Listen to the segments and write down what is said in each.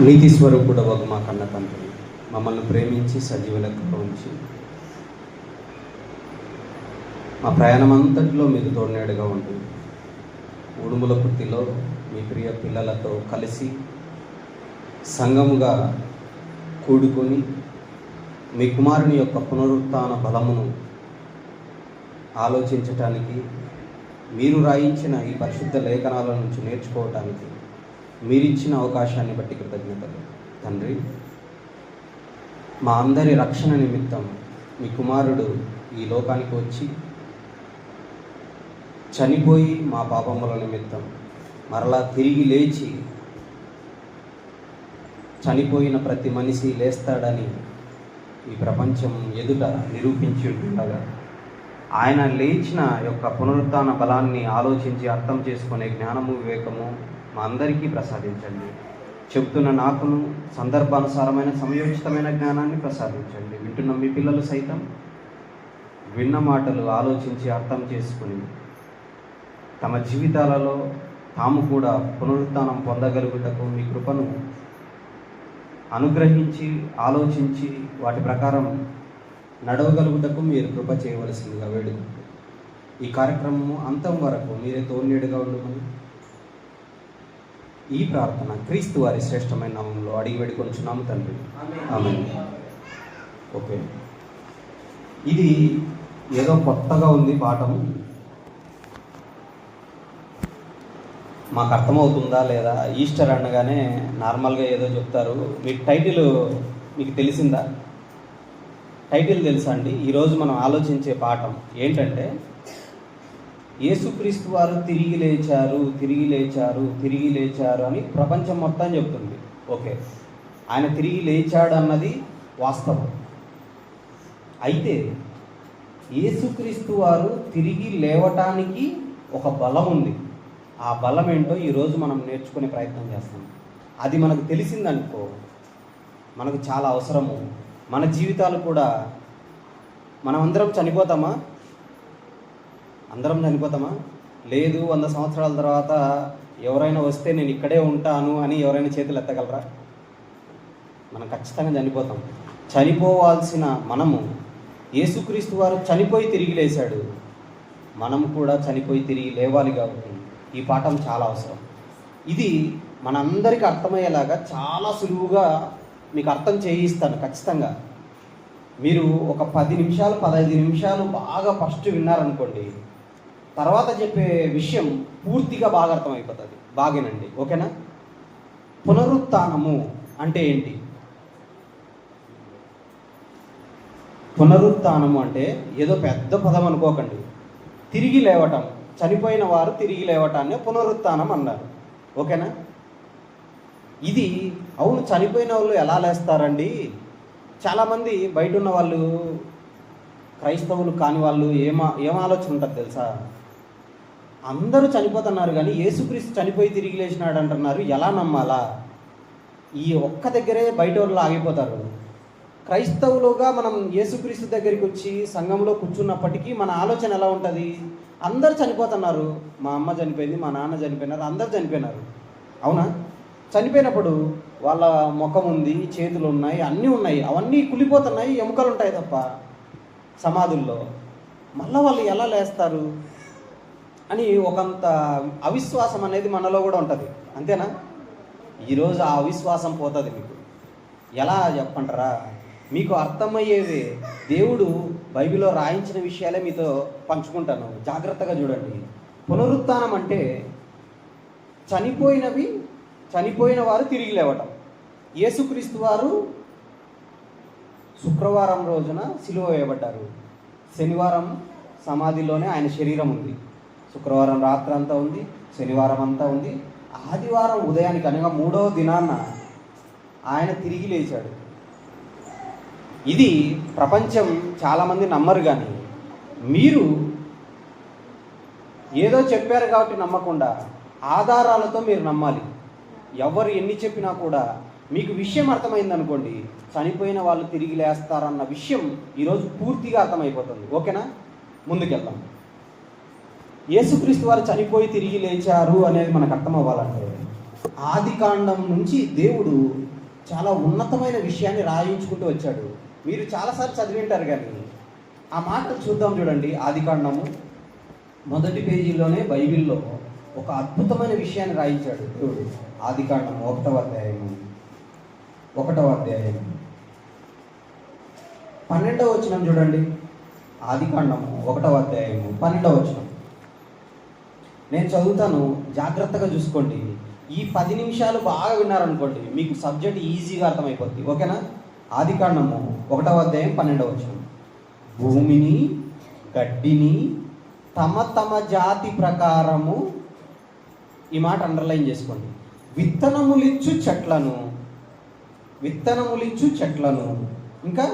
నీతి స్వరూపుడవగు మా కన్న తండ్రి, మమ్మల్ని ప్రేమించి సజీవ లెక్కలో ఉంచి మా ప్రయాణం అంతటిలో మీరు తోడునేడుగా ఉండి ఉడుముల పుట్టిలో మీ ప్రియ పిల్లలతో కలిసి సంఘముగా కూడుకొని మీ కుమారుని యొక్క పునరుత్థాన బలమును ఆలోచించటానికి, మీరు రాయించిన ఈ పరిశుద్ధ లేఖనాల నుంచి నేర్చుకోవటానికి మీరిచ్చిన అవకాశాన్ని బట్టి కృతజ్ఞతలు తండ్రి. మా అందరి రక్షణ నిమిత్తం మీ కుమారుడు ఈ లోకానికి వచ్చి చనిపోయి మా పాపముల నిమిత్తం మరలా తిరిగి లేచి చనిపోయిన ప్రతి మనిషి లేస్తాడని ఈ ప్రపంచం ఎదుట నిరూపించి ఉంటుండగా, ఆయన లేచిన యొక్క పునరుత్థాన బలాన్ని ఆలోచించి అర్థం చేసుకునే జ్ఞానము వివేకము మా అందరికీ ప్రసాదించండి. చెప్తున్న నాకును సందర్భానుసారమైన సమయోచితమైన జ్ఞానాన్ని ప్రసాదించండి. వింటున్న మీ పిల్లలు సైతం విన్న మాటలు ఆలోచించి అర్థం చేసుకుని తమ జీవితాలలో తాము కూడా పునరుత్థానం పొందగలుగుటకు మీ కృపను అనుగ్రహించి ఆలోచించి వాటి ప్రకారం నడవగలుగుటకు మీరు కృప చేయవలసిందిగా వేడుకుంటూ ఈ కార్యక్రమము అంతం వరకు మీరే తోడునేడుగా ఉండమని ఈ ప్రార్థన క్రీస్తు వారి శ్రేష్టమైన నామంలో అడిగి వేడుకొంచున్నాము తండ్రి, ఆమేన్. ఓకే, ఇది ఏదో కొత్తగా ఉంది పాఠం, మాకు అర్థమవుతుందా లేదా? ఈస్టర్ అనగానే నార్మల్గా ఏదో చెప్తారు. మీకు టైటిల్ మీకు తెలిసిందా? టైటిల్ తెలుసా అండి? ఈరోజు మనం ఆలోచించే పాఠం ఏంటంటే, యేసుక్రీస్తు వారు తిరిగి లేచారు, తిరిగి లేచారు, తిరిగి లేచారు అని ప్రపంచం మొత్తం చెప్తుంది. ఓకే, ఆయన తిరిగి లేచాడు అన్నది వాస్తవం. అయితే యేసుక్రీస్తు వారు తిరిగి లేవటానికి ఒక బలం ఉంది. ఆ బలం ఏంటో ఈరోజు మనం నేర్చుకునే ప్రయత్నం చేస్తాం. అది మనకు తెలిసిందనుకో మనకు చాలా అవసరము. మన జీవితాలు కూడా, మనం అందరం చనిపోతామా? అందరం చనిపోతామా? లేదు, 100 సంవత్సరాల తర్వాత ఎవరైనా వస్తే నేను ఇక్కడే ఉంటాను అని ఎవరైనా చేతులు ఎత్తగలరా? మనం ఖచ్చితంగా చనిపోతాం. చనిపోవాల్సిన మనము, యేసుక్రీస్తు వారు చనిపోయి తిరిగి లేచాడు, మనము కూడా చనిపోయి తిరిగి లేవాలి. కాబట్టి ఈ పాఠం చాలా అవసరం. ఇది మనందరికీ అర్థమయ్యేలాగా చాలా సులువుగా మీకు అర్థం చేయిస్తాను ఖచ్చితంగా. మీరు ఒక 10 నిమిషాలు 15 నిమిషాలు బాగా ఫస్ట్ విన్నారనుకోండి, తర్వాత చెప్పే విషయం పూర్తిగా బాగా అర్థమైపోతుంది. బాగేనండి, ఓకేనా? పునరుత్థానము అంటే ఏంటి? పునరుత్థానము అంటే ఏదో పెద్ద పదం అనుకోకండి. తిరిగి లేవటం, చనిపోయిన వారు తిరిగి లేవటాన్ని పునరుత్థానం అన్నారు, ఓకేనా? ఇది అవును, చనిపోయిన వాళ్ళు ఎలా లేస్తారండి? చాలామంది బయట ఉన్న వాళ్ళు, క్రైస్తవులు కాని వాళ్ళు ఏం ఆలోచన ఉంటుంది తెలుసా? అందరూ చనిపోతున్నారు కానీ యేసుక్రీస్తు చనిపోయి తిరిగి లేచినాడు అంటున్నారు, ఎలా నమ్మాలా? ఈ ఒక్క దగ్గరే బయట వాళ్ళు ఆగిపోతారు. క్రైస్తవులుగా మనం యేసుక్రీస్తు దగ్గరికి వచ్చి సంఘంలో కూర్చున్నప్పటికీ మన ఆలోచన ఎలా ఉంటుంది? అందరూ చనిపోతున్నారు, మా అమ్మ చనిపోయింది, మా నాన్న చనిపోయినారు, అందరూ చనిపోయినారు, అవునా? చనిపోయినప్పుడు వాళ్ళ ముఖం ఉంది, చేతులు ఉన్నాయి, అన్నీ ఉన్నాయి, అవన్నీ కులిపోతున్నాయి, ఎముకలు ఉంటాయి తప్ప సమాధుల్లో. మళ్ళీ వాళ్ళు ఎలా లేస్తారు అని ఒకంత అవిశ్వాసం అనేది మనలో కూడా ఉంటుంది, అంతేనా? ఈరోజు ఆ అవిశ్వాసం పోతుంది మీకు. ఎలా చెప్పంటారా? మీకు అర్థమయ్యేవి దేవుడు బైబిల్లో రాయించిన విషయాలే మీతో పంచుకుంటాను, జాగ్రత్తగా చూడండి. పునరుత్థానం అంటే చనిపోయిన వారు తిరిగి లేవటం. యేసుక్రీస్తు వారు శుక్రవారం రోజున సిలువ వేయబడ్డారు. శనివారం సమాధిలోనే ఆయన శరీరం ఉంది. శుక్రవారం రాత్రి అంతా ఉంది, శనివారం అంతా ఉంది, ఆదివారం ఉదయానికి అనగా 3వ దినాన్న ఆయన తిరిగి లేచాడు. ఇది ప్రపంచం చాలామంది నమ్మరు, కానీ మీరు ఏదో చెప్పారు కాబట్టి నమ్మకుండా ఆధారాలతో మీరు నమ్మాలి. ఎవరు ఎన్ని చెప్పినా కూడా మీకు విషయం అర్థమైందనుకోండి, చనిపోయిన వాళ్ళు తిరిగి లేస్తారన్న విషయం ఈరోజు పూర్తిగా అర్థమైపోతుంది, ఓకేనా? ముందుకెళ్దాం. యేసుక్రీస్తు వారు చనిపోయి తిరిగి లేచారు అనేది మనకు అర్థం అవ్వాలంటే ఆదికాండం నుంచి దేవుడు చాలా ఉన్నతమైన విషయాన్ని రాయించుకుంటూ వచ్చాడు. మీరు చాలాసార్లు చదివింటారు, కానీ ఆ మాటలు చూద్దాం. చూడండి, ఆదికాండము మొదటి పేజీలోనే బైబిల్లో ఒక అద్భుతమైన విషయాన్ని రాయించాడు దేవుడు. ఆదికాండము 1వ అధ్యాయము 12వ వచనం చూడండి. ఆదికాండము 1వ అధ్యాయము 12వ వచనం. నేను చదువుతాను, జాగ్రత్తగా చూసుకోండి. ఈ 10 నిమిషాలు బాగా విన్నారనుకోండి, మీకు సబ్జెక్ట్ ఈజీగా అర్థమైపోద్ది. ఓకేనా? ఆదికాండము 1వ అధ్యాయం 12వ వచనం. భూమిని గడ్డిని తమ తమ జాతి ప్రకారము, ఈ మాట అండర్లైన్ చేసుకోండి, విత్తనములిచ్చు చెట్లను ఇంకా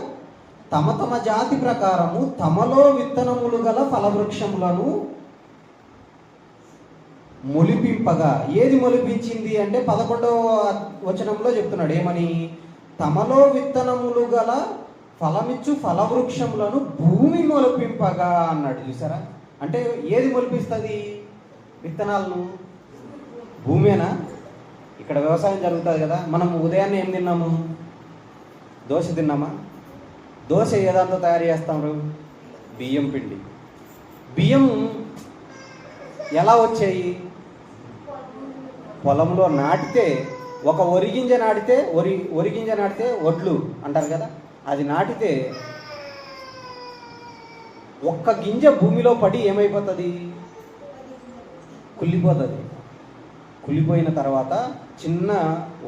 తమ తమ జాతి ప్రకారము తమలో విత్తనములు గల ఫలవృక్షములను మొలిపింపగా. ఏది మొలిపించింది అంటే 11వ వచనంలో చెప్తున్నాడు ఏమని? తమలో విత్తనములు గల ఫలమిచ్చు ఫలవృక్షములను భూమి మొలిపింపగా అన్నాడు. చూసారా? అంటే ఏది మొలిపిస్తుంది విత్తనాలను? భూమేనా? ఇక్కడ వ్యవసాయం జరుగుతుంది కదా. మనం ఉదయాన్నే ఏం తిన్నాము? దోశ తిన్నామా? దోశ ఏ దాంతో తయారు చేస్తారు? బియ్యం పిండి. బియ్యం ఎలా వచ్చాయి? పొలంలో నాటితే, ఒక ఒరిగింజ నాటితే ఒడ్లు అంటారు కదా, అది నాటితే ఒక్క గింజ భూమిలో పడి ఏమైపోతుంది? కుళ్ళిపోతుంది. కుళ్ళిపోయిన తర్వాత చిన్న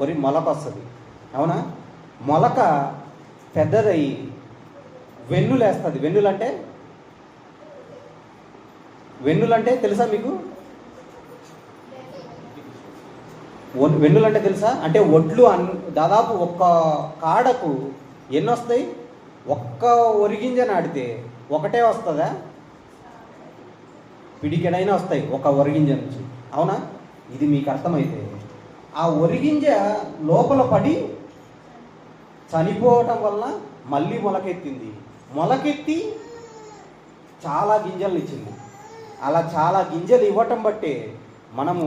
వరి మొలక వస్తుంది. అవునా? మొలక పెద్దదయ్యి వెన్నులేస్తుంది. వెన్నులంటే తెలుసా మీకు? వెన్నులంటే తెలుసా? అంటే ఒడ్లు దాదాపు ఒక్క కాడకు ఎన్ని వస్తాయి? ఒక్క ఒరిగింజ నాటితే ఒకటే వస్తుందా? పిడికెడైనా వస్తాయి ఒక ఒరిగింజ నుంచి. అవునా? ఇది మీకు అర్థమైతే, ఆ ఒరిగింజ లోపల పడి చనిపోవటం వల్ల మళ్ళీ మొలకెత్తి చాలా గింజలు ఇచ్చింది. అలా చాలా గింజలు ఇవ్వటం బట్టే మనము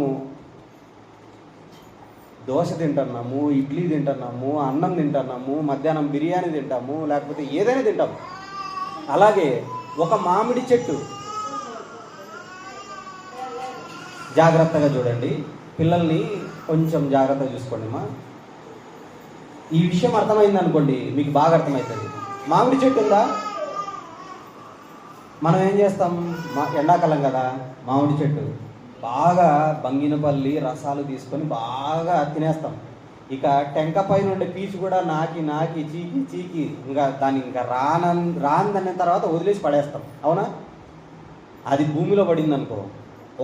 దోశ తింటున్నాము, ఇడ్లీ తింటున్నాము, అన్నం తింటున్నాము, మధ్యాహ్నం బిర్యానీ తింటాము, లేకపోతే ఏదైనా తింటాము. అలాగే ఒక మామిడి చెట్టు, జాగ్రత్తగా చూడండి, పిల్లల్ని కొంచెం జాగ్రత్తగా చూసుకోండి మా. ఈ విషయం అర్థమైంది అనుకోండి, మీకు బాగా అర్థమవుతుంది. మామిడి చెట్టు ఉందా? మనం ఏం చేస్తాం? ఎండాకాలం కదా, మామిడి చెట్టు బాగా బంగినపల్లి రసాలు తీసుకొని బాగా తినేస్తాం. ఇక టెంక పైన ఉండే పీచు కూడా నాకి చీకి దాన్ని ఇంకా రాందన్న తర్వాత వదిలేసి పడేస్తాం. అవునా? అది భూమిలో పడింది అనుకో,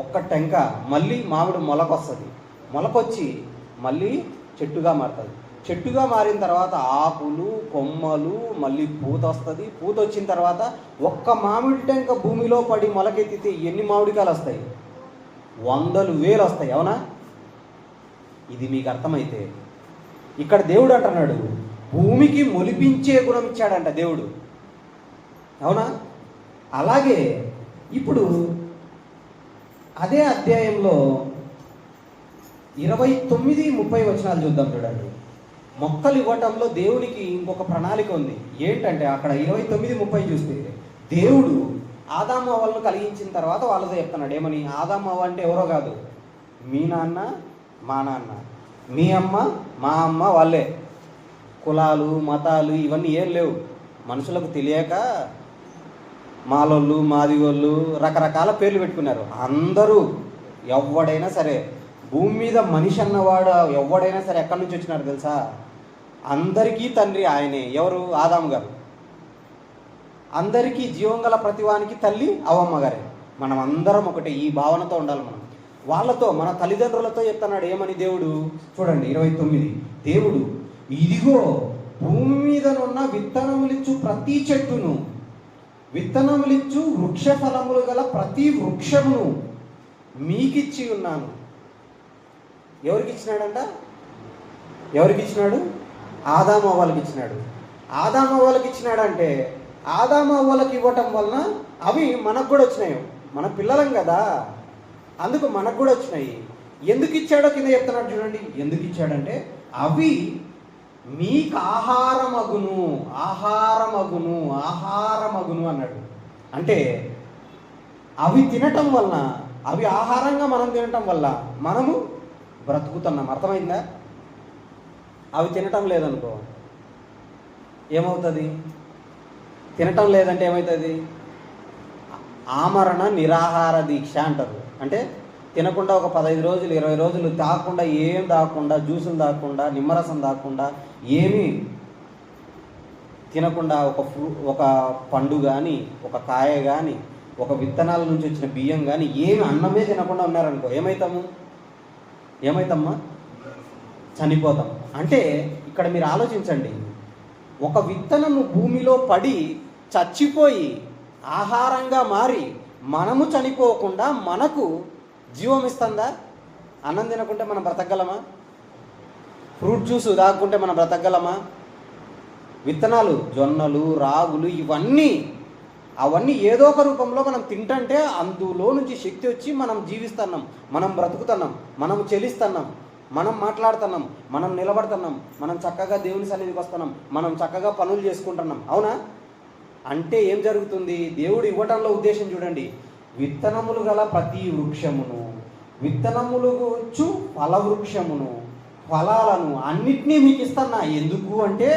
ఒక్క టెంక మళ్ళీ మామిడి మొలకొస్తుంది. మొలకొచ్చి మళ్ళీ చెట్టుగా మారుతుంది. చెట్టుగా మారిన తర్వాత ఆకులు, కొమ్మలు, మళ్ళీ పూత వస్తుంది. పూత వచ్చిన తర్వాత ఒక్క మామిడి టెంక భూమిలో పడి మొలకెత్తితే ఎన్ని మామిడికాయలు వస్తాయి? 100,000 వస్తాయి. అవునా? ఇది మీకు అర్థమైతే, ఇక్కడ దేవుడు అంటున్నాడు, భూమికి మొలిపించే గుణం ఇచ్చాడంట దేవుడు. అవునా? అలాగే ఇప్పుడు అదే అధ్యాయంలో 29-30 వచనాలు చూద్దాం. చూడండి, మొక్కలు ఇవ్వటంలో దేవునికి ఇంకొక ప్రణాళిక ఉంది. ఏంటంటే అక్కడ 29-30 చూస్తే దేవుడు ఆదాము అవ్వలను కలిగించిన తర్వాత వాళ్ళతో చెప్తున్నాడు ఏమని? ఆదాము అవ్వ అంటే ఎవరో కాదు, మీ నాన్న మా నాన్న, మీ అమ్మ మా అమ్మ వాళ్ళే. కులాలు మతాలు ఇవన్నీ ఏం లేవు. మనుషులకు తెలియక మాలోళ్ళు మాదిగోళ్ళు రకరకాల పేర్లు పెట్టుకున్నారు. అందరూ ఎవడైనా సరే, భూమి మీద మనిషి అన్నవాడు ఎవడైనా సరే ఎక్కడి నుంచి వచ్చినారు తెలుసా? అందరికీ తండ్రి ఆయనే. ఎవరు? ఆదాము గారు. అందరికీ జీవం గల ప్రతివానికి తల్లి అవ్వమ్మ గారే. మనం అందరం ఒకటే. ఈ భావనతో ఉండాలి మనం. వాళ్ళతో, మన తల్లిదండ్రులతో చెప్తున్నాడు ఏమని దేవుడు? చూడండి 29. దేవుడు, ఇదిగో భూమి మీదనున్న విత్తనములిచ్చు ప్రతి చెట్టును, విత్తనములిచ్చు వృక్ష ఫలములు గల ప్రతి వృక్షమును మీకిచ్చి ఉన్నాను. ఎవరికి ఇచ్చినాడంట? ఎవరికి ఇచ్చినాడు? ఆదాము అవ్వలకి ఇచ్చినాడు. ఆదాము అవ్వలకి ఇచ్చినాడంటే ఆదాము అవ్వలకి ఇవ్వటం వలన అవి మనకు కూడా వచ్చినాయి. మన పిల్లలం కదా, అందుకు మనకు కూడా వచ్చినాయి. ఎందుకు ఇచ్చాడో కింద చెప్తున్నాడు చూడండి. ఎందుకు ఇచ్చాడంటే అవి మీకు ఆహారమగును, ఆహారమగును, ఆహారమగును అన్నాడు. అంటే అవి తినటం వలన, అవి ఆహారంగా మనం తినటం వల్ల మనము బ్రతుకుతున్నాం. అర్థమైందా? అవి తినటం లేదనుకో ఏమవుతుంది? తినటం లేదంటే ఏమవుతుంది? ఆమరణ నిరాహార దీక్ష అంటారు. అంటే తినకుండా ఒక 15 రోజులు 20 రోజులు తాగకుండా, ఏం తాగకుండా, జ్యూసులు తాగకుండా, నిమ్మరసం తాగకుండా, ఏమీ తినకుండా ఒక పండు కానీ, ఒక కాయ కానీ, ఒక విత్తనాల నుంచి వచ్చిన బియ్యం కానీ, ఏమి అన్నమే తినకుండా ఉన్నారనుకో ఏమవుతామ్మా? చనిపోతాం. అంటే ఇక్కడ మీరు ఆలోచించండి, ఒక విత్తనము భూమిలో పడి చచ్చిపోయి ఆహారంగా మారి మనము చనిపోకుండా మనకు జీవం ఇస్తుందా? అన్నం తినకుంటే మనం బ్రతకగలమా? ఫ్రూట్ జ్యూస్ తాగుకుంటే మనం బ్రతకగలమా? విత్తనాలు, జొన్నలు, రాగులు, అవన్నీ ఏదో ఒక రూపంలో మనం తింటుంటే అందులో నుంచి శక్తి వచ్చి మనం జీవిస్తున్నాం, మనం బ్రతుకుతున్నాం, మనం చెలిస్తున్నాం, మనం మాట్లాడుతున్నాం, మనం నిలబడుతున్నాం, మనం చక్కగా దేవుని సన్నిధికి వస్తున్నాం, మనం చక్కగా పనులు చేసుకుంటున్నాం. అవునా? అంటే ఏం జరుగుతుంది? దేవుడు ఇవ్వటంలో ఉద్దేశం చూడండి. విత్తనములు గల ప్రతి వృక్షమును, విత్తనములుచు ఫల వృక్షమును, ఫలాలను అన్నిటినీ మీకు ఇస్తున్నా. ఎందుకు అంటే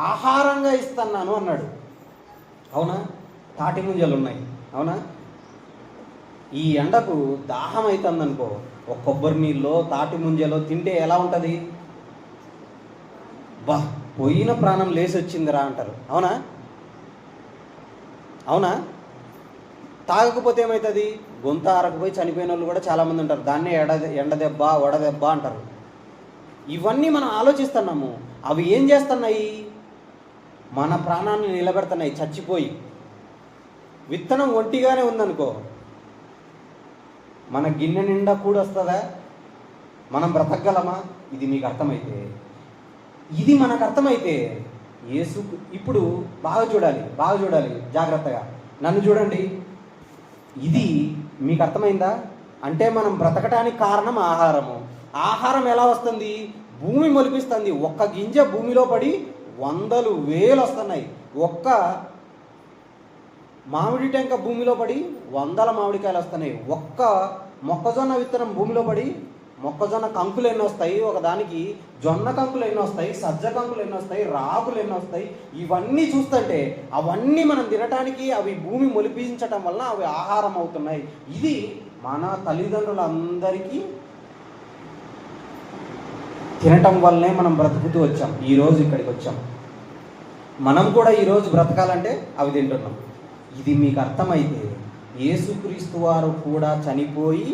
ఆహారంగా ఇస్తున్నాను అన్నాడు. అవునా? తాటి ముంజలు ఉన్నాయి. అవునా? ఈ ఎండకు దాహం అవుతుంది అనుకో, ఒక కొబ్బరి నీళ్ళలో తాటి ముంజలో తింటే ఎలా ఉంటుంది? పోయిన ప్రాణం లేచి వచ్చిందిరా అంటారు. అవునా? అవునా? తాగకపోతే ఏమవుతుంది? గొంత ఆరకపోయి చనిపోయిన వాళ్ళు కూడా చాలామంది ఉంటారు. దాన్నే ఎండదెబ్బ, వడదెబ్బ అంటారు. ఇవన్నీ మనం ఆలోచిస్తున్నాము. అవి ఏం చేస్తున్నాయి? మన ప్రాణాన్ని నిలబెడుతున్నాయి. చచ్చిపోయి విత్తనం ఒంటిగానే ఉందనుకో, మన గిన్నె నిండా కూడా వస్తుందా? మనం బ్రతకగలమా? ఇది మీకు అర్థమైతే, ఇది మనకు అర్థమైతే యేసు ఇప్పుడు బాగా చూడాలి జాగ్రత్తగా. నన్ను చూడండి. ఇది మీకు అర్థమైందా? అంటే మనం బ్రతకటానికి కారణం ఆహారము. ఆహారం ఎలా వస్తుంది? భూమి మొలిపిస్తుంది. ఒక్క గింజ భూమిలో పడి 100,000 వస్తున్నాయి. ఒక్క మామిడి టెంక భూమిలో పడి 100 మామిడికాయలు వస్తున్నాయి. ఒక్క మొక్కజొన్న విత్తనం భూమిలో పడి మొక్కజొన్న కంకులు ఎన్ని వస్తాయి, ఒకదానికి జొన్న కంకులు ఎన్ని వస్తాయి, సజ్జ కంకులు ఎన్ని వస్తాయి, రాగులు ఎన్ని వస్తాయి. ఇవన్నీ చూస్తుంటే అవన్నీ మనం తినటానికి, అవి భూమి మొలిపించటం వల్ల అవి ఆహారం అవుతున్నాయి. ఇది మన తల్లిదండ్రులందరికీ తినటం వల్లనే మనం బ్రతుకుతూ వచ్చాం. ఈరోజు ఇక్కడికి వచ్చాం. మనం కూడా ఈరోజు బ్రతకాలంటే అవి తింటున్నాం. ఇది మీకు అర్థమైతే యేసుక్రీస్తు వారు కూడా చనిపోయి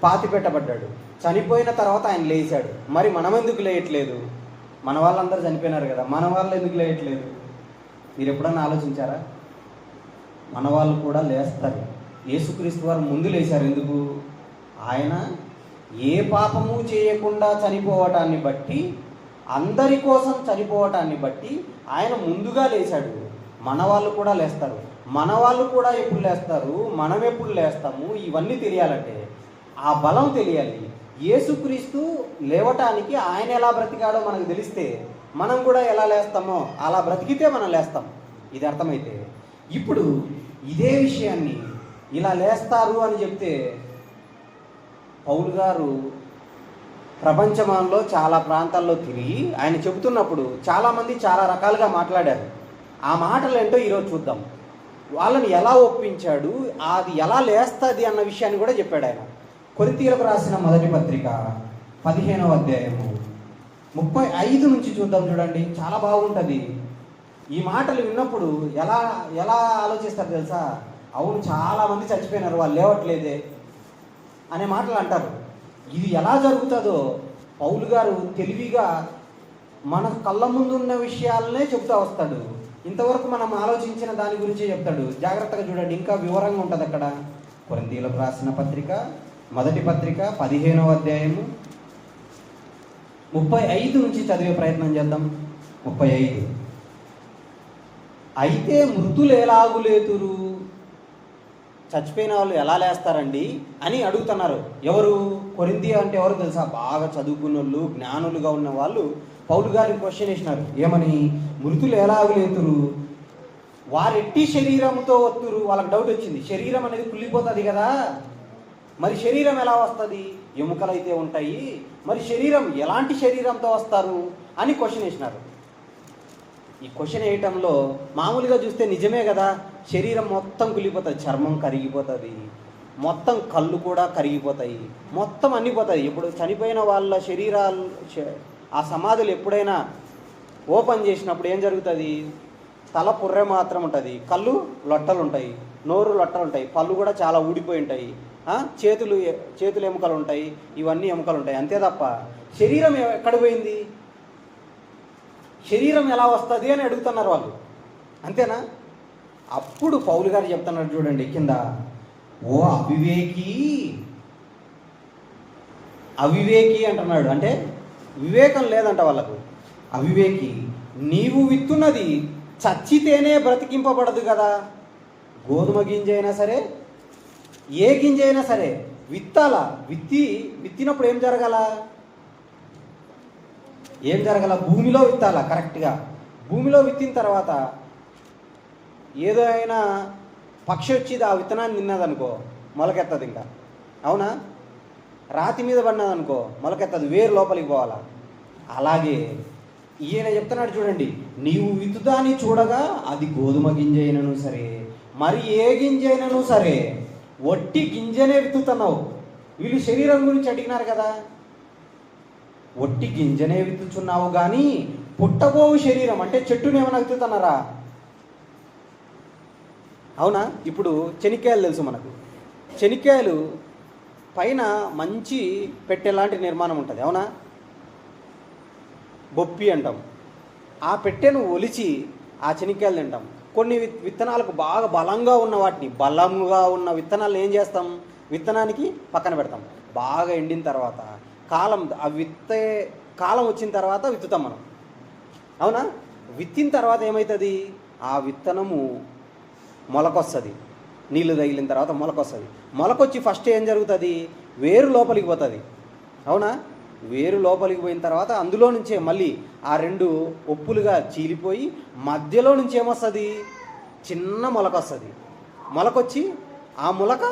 పాతిపెట్టబడ్డాడు. చనిపోయిన తర్వాత ఆయన లేచాడు. మరి మనం ఎందుకు లేయట్లేదు? మన వాళ్ళందరూ చనిపోయినారు కదా, మన వాళ్ళు ఎందుకు లేయట్లేదు? మీరు ఎప్పుడన్నా ఆలోచించారా? మన వాళ్ళు కూడా లేస్తారు. యేసుక్రీస్తు వారు ముందు లేచారు. ఎందుకు? ఆయన ఏ పాపము చేయకుండా చనిపోవటాన్ని బట్టి, అందరి కోసం చనిపోవటాన్ని బట్టి ఆయన ముందుగా లేచాడు. మన వాళ్ళు కూడా లేస్తారు. మన వాళ్ళు కూడా ఎప్పుడు లేస్తారు, మనం ఎప్పుడు లేస్తాము, ఇవన్నీ తెలియాలంటే ఆ బలం తెలియాలి. యేసుక్రీస్తు లేవటానికి ఆయన ఎలా బ్రతికాడో మనకు తెలిస్తే మనం కూడా ఎలా లేస్తామో అలా బ్రతికితే మనం లేస్తాం. ఇది అర్థమైతే ఇప్పుడు ఇదే విషయాన్ని ఇలా లేస్తారు అని చెప్తే పౌలు గారు ప్రపంచంలో చాలా ప్రాంతాల్లో తిరిగి ఆయన చెబుతున్నప్పుడు చాలామంది చాలా రకాలుగా మాట్లాడారు. ఆ మాటలు ఏంటో ఈరోజు చూద్దాం. వాళ్ళని ఎలా ఒప్పించాడు, అది ఎలా లేస్తుంది అన్న విషయాన్ని కూడా చెప్పాడు ఆయన. కొరింథీయులకు రాసిన మొదటి పత్రిక 15వ అధ్యాయము 35 నుంచి చూద్దాం. చూడండి, చాలా బాగుంటుంది. ఈ మాటలు విన్నప్పుడు ఎలా ఎలా ఆలోచిస్తారు తెలుసా? అవును, చాలామంది చచ్చిపోయినారు, వాళ్ళు లేవట్లేదే అనే మాటలు అంటారు. ఇది ఎలా జరుగుతుందో పౌలు గారు తెలివిగా మన కళ్ళ ముందు ఉన్న విషయాలనే చెప్తూ వస్తాడు. ఇంతవరకు మనం ఆలోచించిన దాని గురించి చెప్తాడు. జాగ్రత్తగా చూడండి, ఇంకా వివరంగా ఉంటుంది అక్కడ. కొరింథీయులకు రాసిన పత్రిక మొదటి పత్రిక 15వ అధ్యాయము 35 నుంచి చదివే ప్రయత్నం చేద్దాం. 35. అయితే మృతులు ఎలాగు లేతురు? చచ్చిపోయిన వాళ్ళు ఎలా లేస్తారండి అని అడుగుతున్నారు. ఎవరు? కొరింథీ అంటే ఎవరు తెలుసా? బాగా చదువుకున్న వాళ్ళు, జ్ఞానులుగా ఉన్న వాళ్ళు పౌలు గారికి క్వశ్చన్ వేసినారు. ఏమని? మృతులు ఎలాగ లేతురు, వారెట్టి శరీరంతో వస్తురు. వాళ్ళకి డౌట్ వచ్చింది, శరీరం అనేది కుళ్ళిపోతుంది కదా, మరి శరీరం ఎలా వస్తుంది? ఎముకలు అయితే ఉంటాయి, మరి శరీరం ఎలాంటి శరీరంతో వస్తారు అని క్వశ్చన్ వేసినారు. ఈ క్వశ్చన్ వేయటంలో మామూలుగా చూస్తే నిజమే కదా, శరీరం మొత్తం కుళ్ళిపోతుంది, చర్మం కరిగిపోతుంది, మొత్తం కళ్ళు కూడా కరిగిపోతాయి, మొత్తం అన్నీ పోతాయి. ఇప్పుడు చనిపోయిన వాళ్ళ శరీరాలు, ఆ సమాధులు ఎప్పుడైనా ఓపెన్ చేసినప్పుడు ఏం జరుగుతుంది? తల పుర్రె మాత్రం ఉంటుంది, కళ్ళు లొట్టలు ఉంటాయి, నోరు లొట్టలు ఉంటాయి, పళ్ళు కూడా చాలా ఊడిపోయి ఉంటాయి, చేతులు ఎముకలు ఉంటాయి, ఇవన్నీ ఎముకలు ఉంటాయి, అంతే తప్ప శరీరం ఎక్కడ పోయింది? శరీరం ఎలా వస్తుంది అని అడుగుతున్నారు వాళ్ళు, అంతేనా? అప్పుడు పౌలు గారు చెప్తున్నారు చూడండి కింద, ఓ అవివేకి అంటున్నాడు. అంటే వివేకం లేదంట వాళ్ళకు. అవివేకి, నీవు విత్తున్నది చచ్చితేనే బ్రతికింపబడదు కదా. గోధుమ గింజ అయినా సరే, ఏ గింజ అయినా సరే విత్తాలా. విత్తినప్పుడు ఏం జరగాల? భూమిలో విత్తాలా కరెక్ట్గా. భూమిలో విత్తిన తర్వాత ఏదో అయినా పక్షి వచ్చి ఆ విత్తనాన్ని తిన్నదనుకో మొలకెత్తది, ఇంకా అవునా? రాతి మీద పడినదనుకో మొలకెత్తది, వేరు లోపలికి పోవాలా. అలాగే ఈయన చెప్తున్నాడు చూడండి, నీవు విత్తుదాన్ని చూడగా అది గోధుమ గింజ అయినను సరే, మరి ఏ గింజ అయినను సరే, ఒట్టి గింజనే విత్తుతున్నావు. వీళ్ళు శరీరం గురించి అడిగినారు కదా, ఒట్టి గింజనే విత్తుచున్నావు కానీ పుట్టబోవు శరీరం అంటే చెట్టుని ఏమైనా విత్తుతున్నారా? అవునా? ఇప్పుడు చెనిక్కాయలు తెలుసు మనకు. చెనిక్కాయలు పైన మంచి పెట్టెలాంటి నిర్మాణం ఉంటుంది, అవునా? బొప్పి అంటాం. ఆ పెట్టెను ఒలిచి ఆ చెనిక్కాయలు తింటాం. కొన్ని విత్తనాలకు బాగా బలంగా ఉన్న వాటిని, బలంగా ఉన్న విత్తనాలు ఏం చేస్తాం? విత్తనానికి పక్కన పెడతాం. బాగా ఎండిన తర్వాత కాలం వచ్చిన తర్వాత విత్తుతాం మనం, అవునా? విత్తిన తర్వాత ఏమవుతుంది? ఆ విత్తనము మొలకొస్తుంది, నీళ్ళు తగిలిన తర్వాత మొలకొస్తుంది. మొలకొచ్చి ఫస్ట్ ఏం జరుగుతుంది? వేరు లోపలికి పోతుంది, అవునా? వేరు లోపలికి పోయిన తర్వాత అందులో నుంచే మళ్ళీ ఆ రెండు ఒప్పులుగా చీలిపోయి మధ్యలో నుంచి ఏమొస్తుంది? చిన్న మొలక వస్తుంది. మొలకొచ్చి ఆ మొలక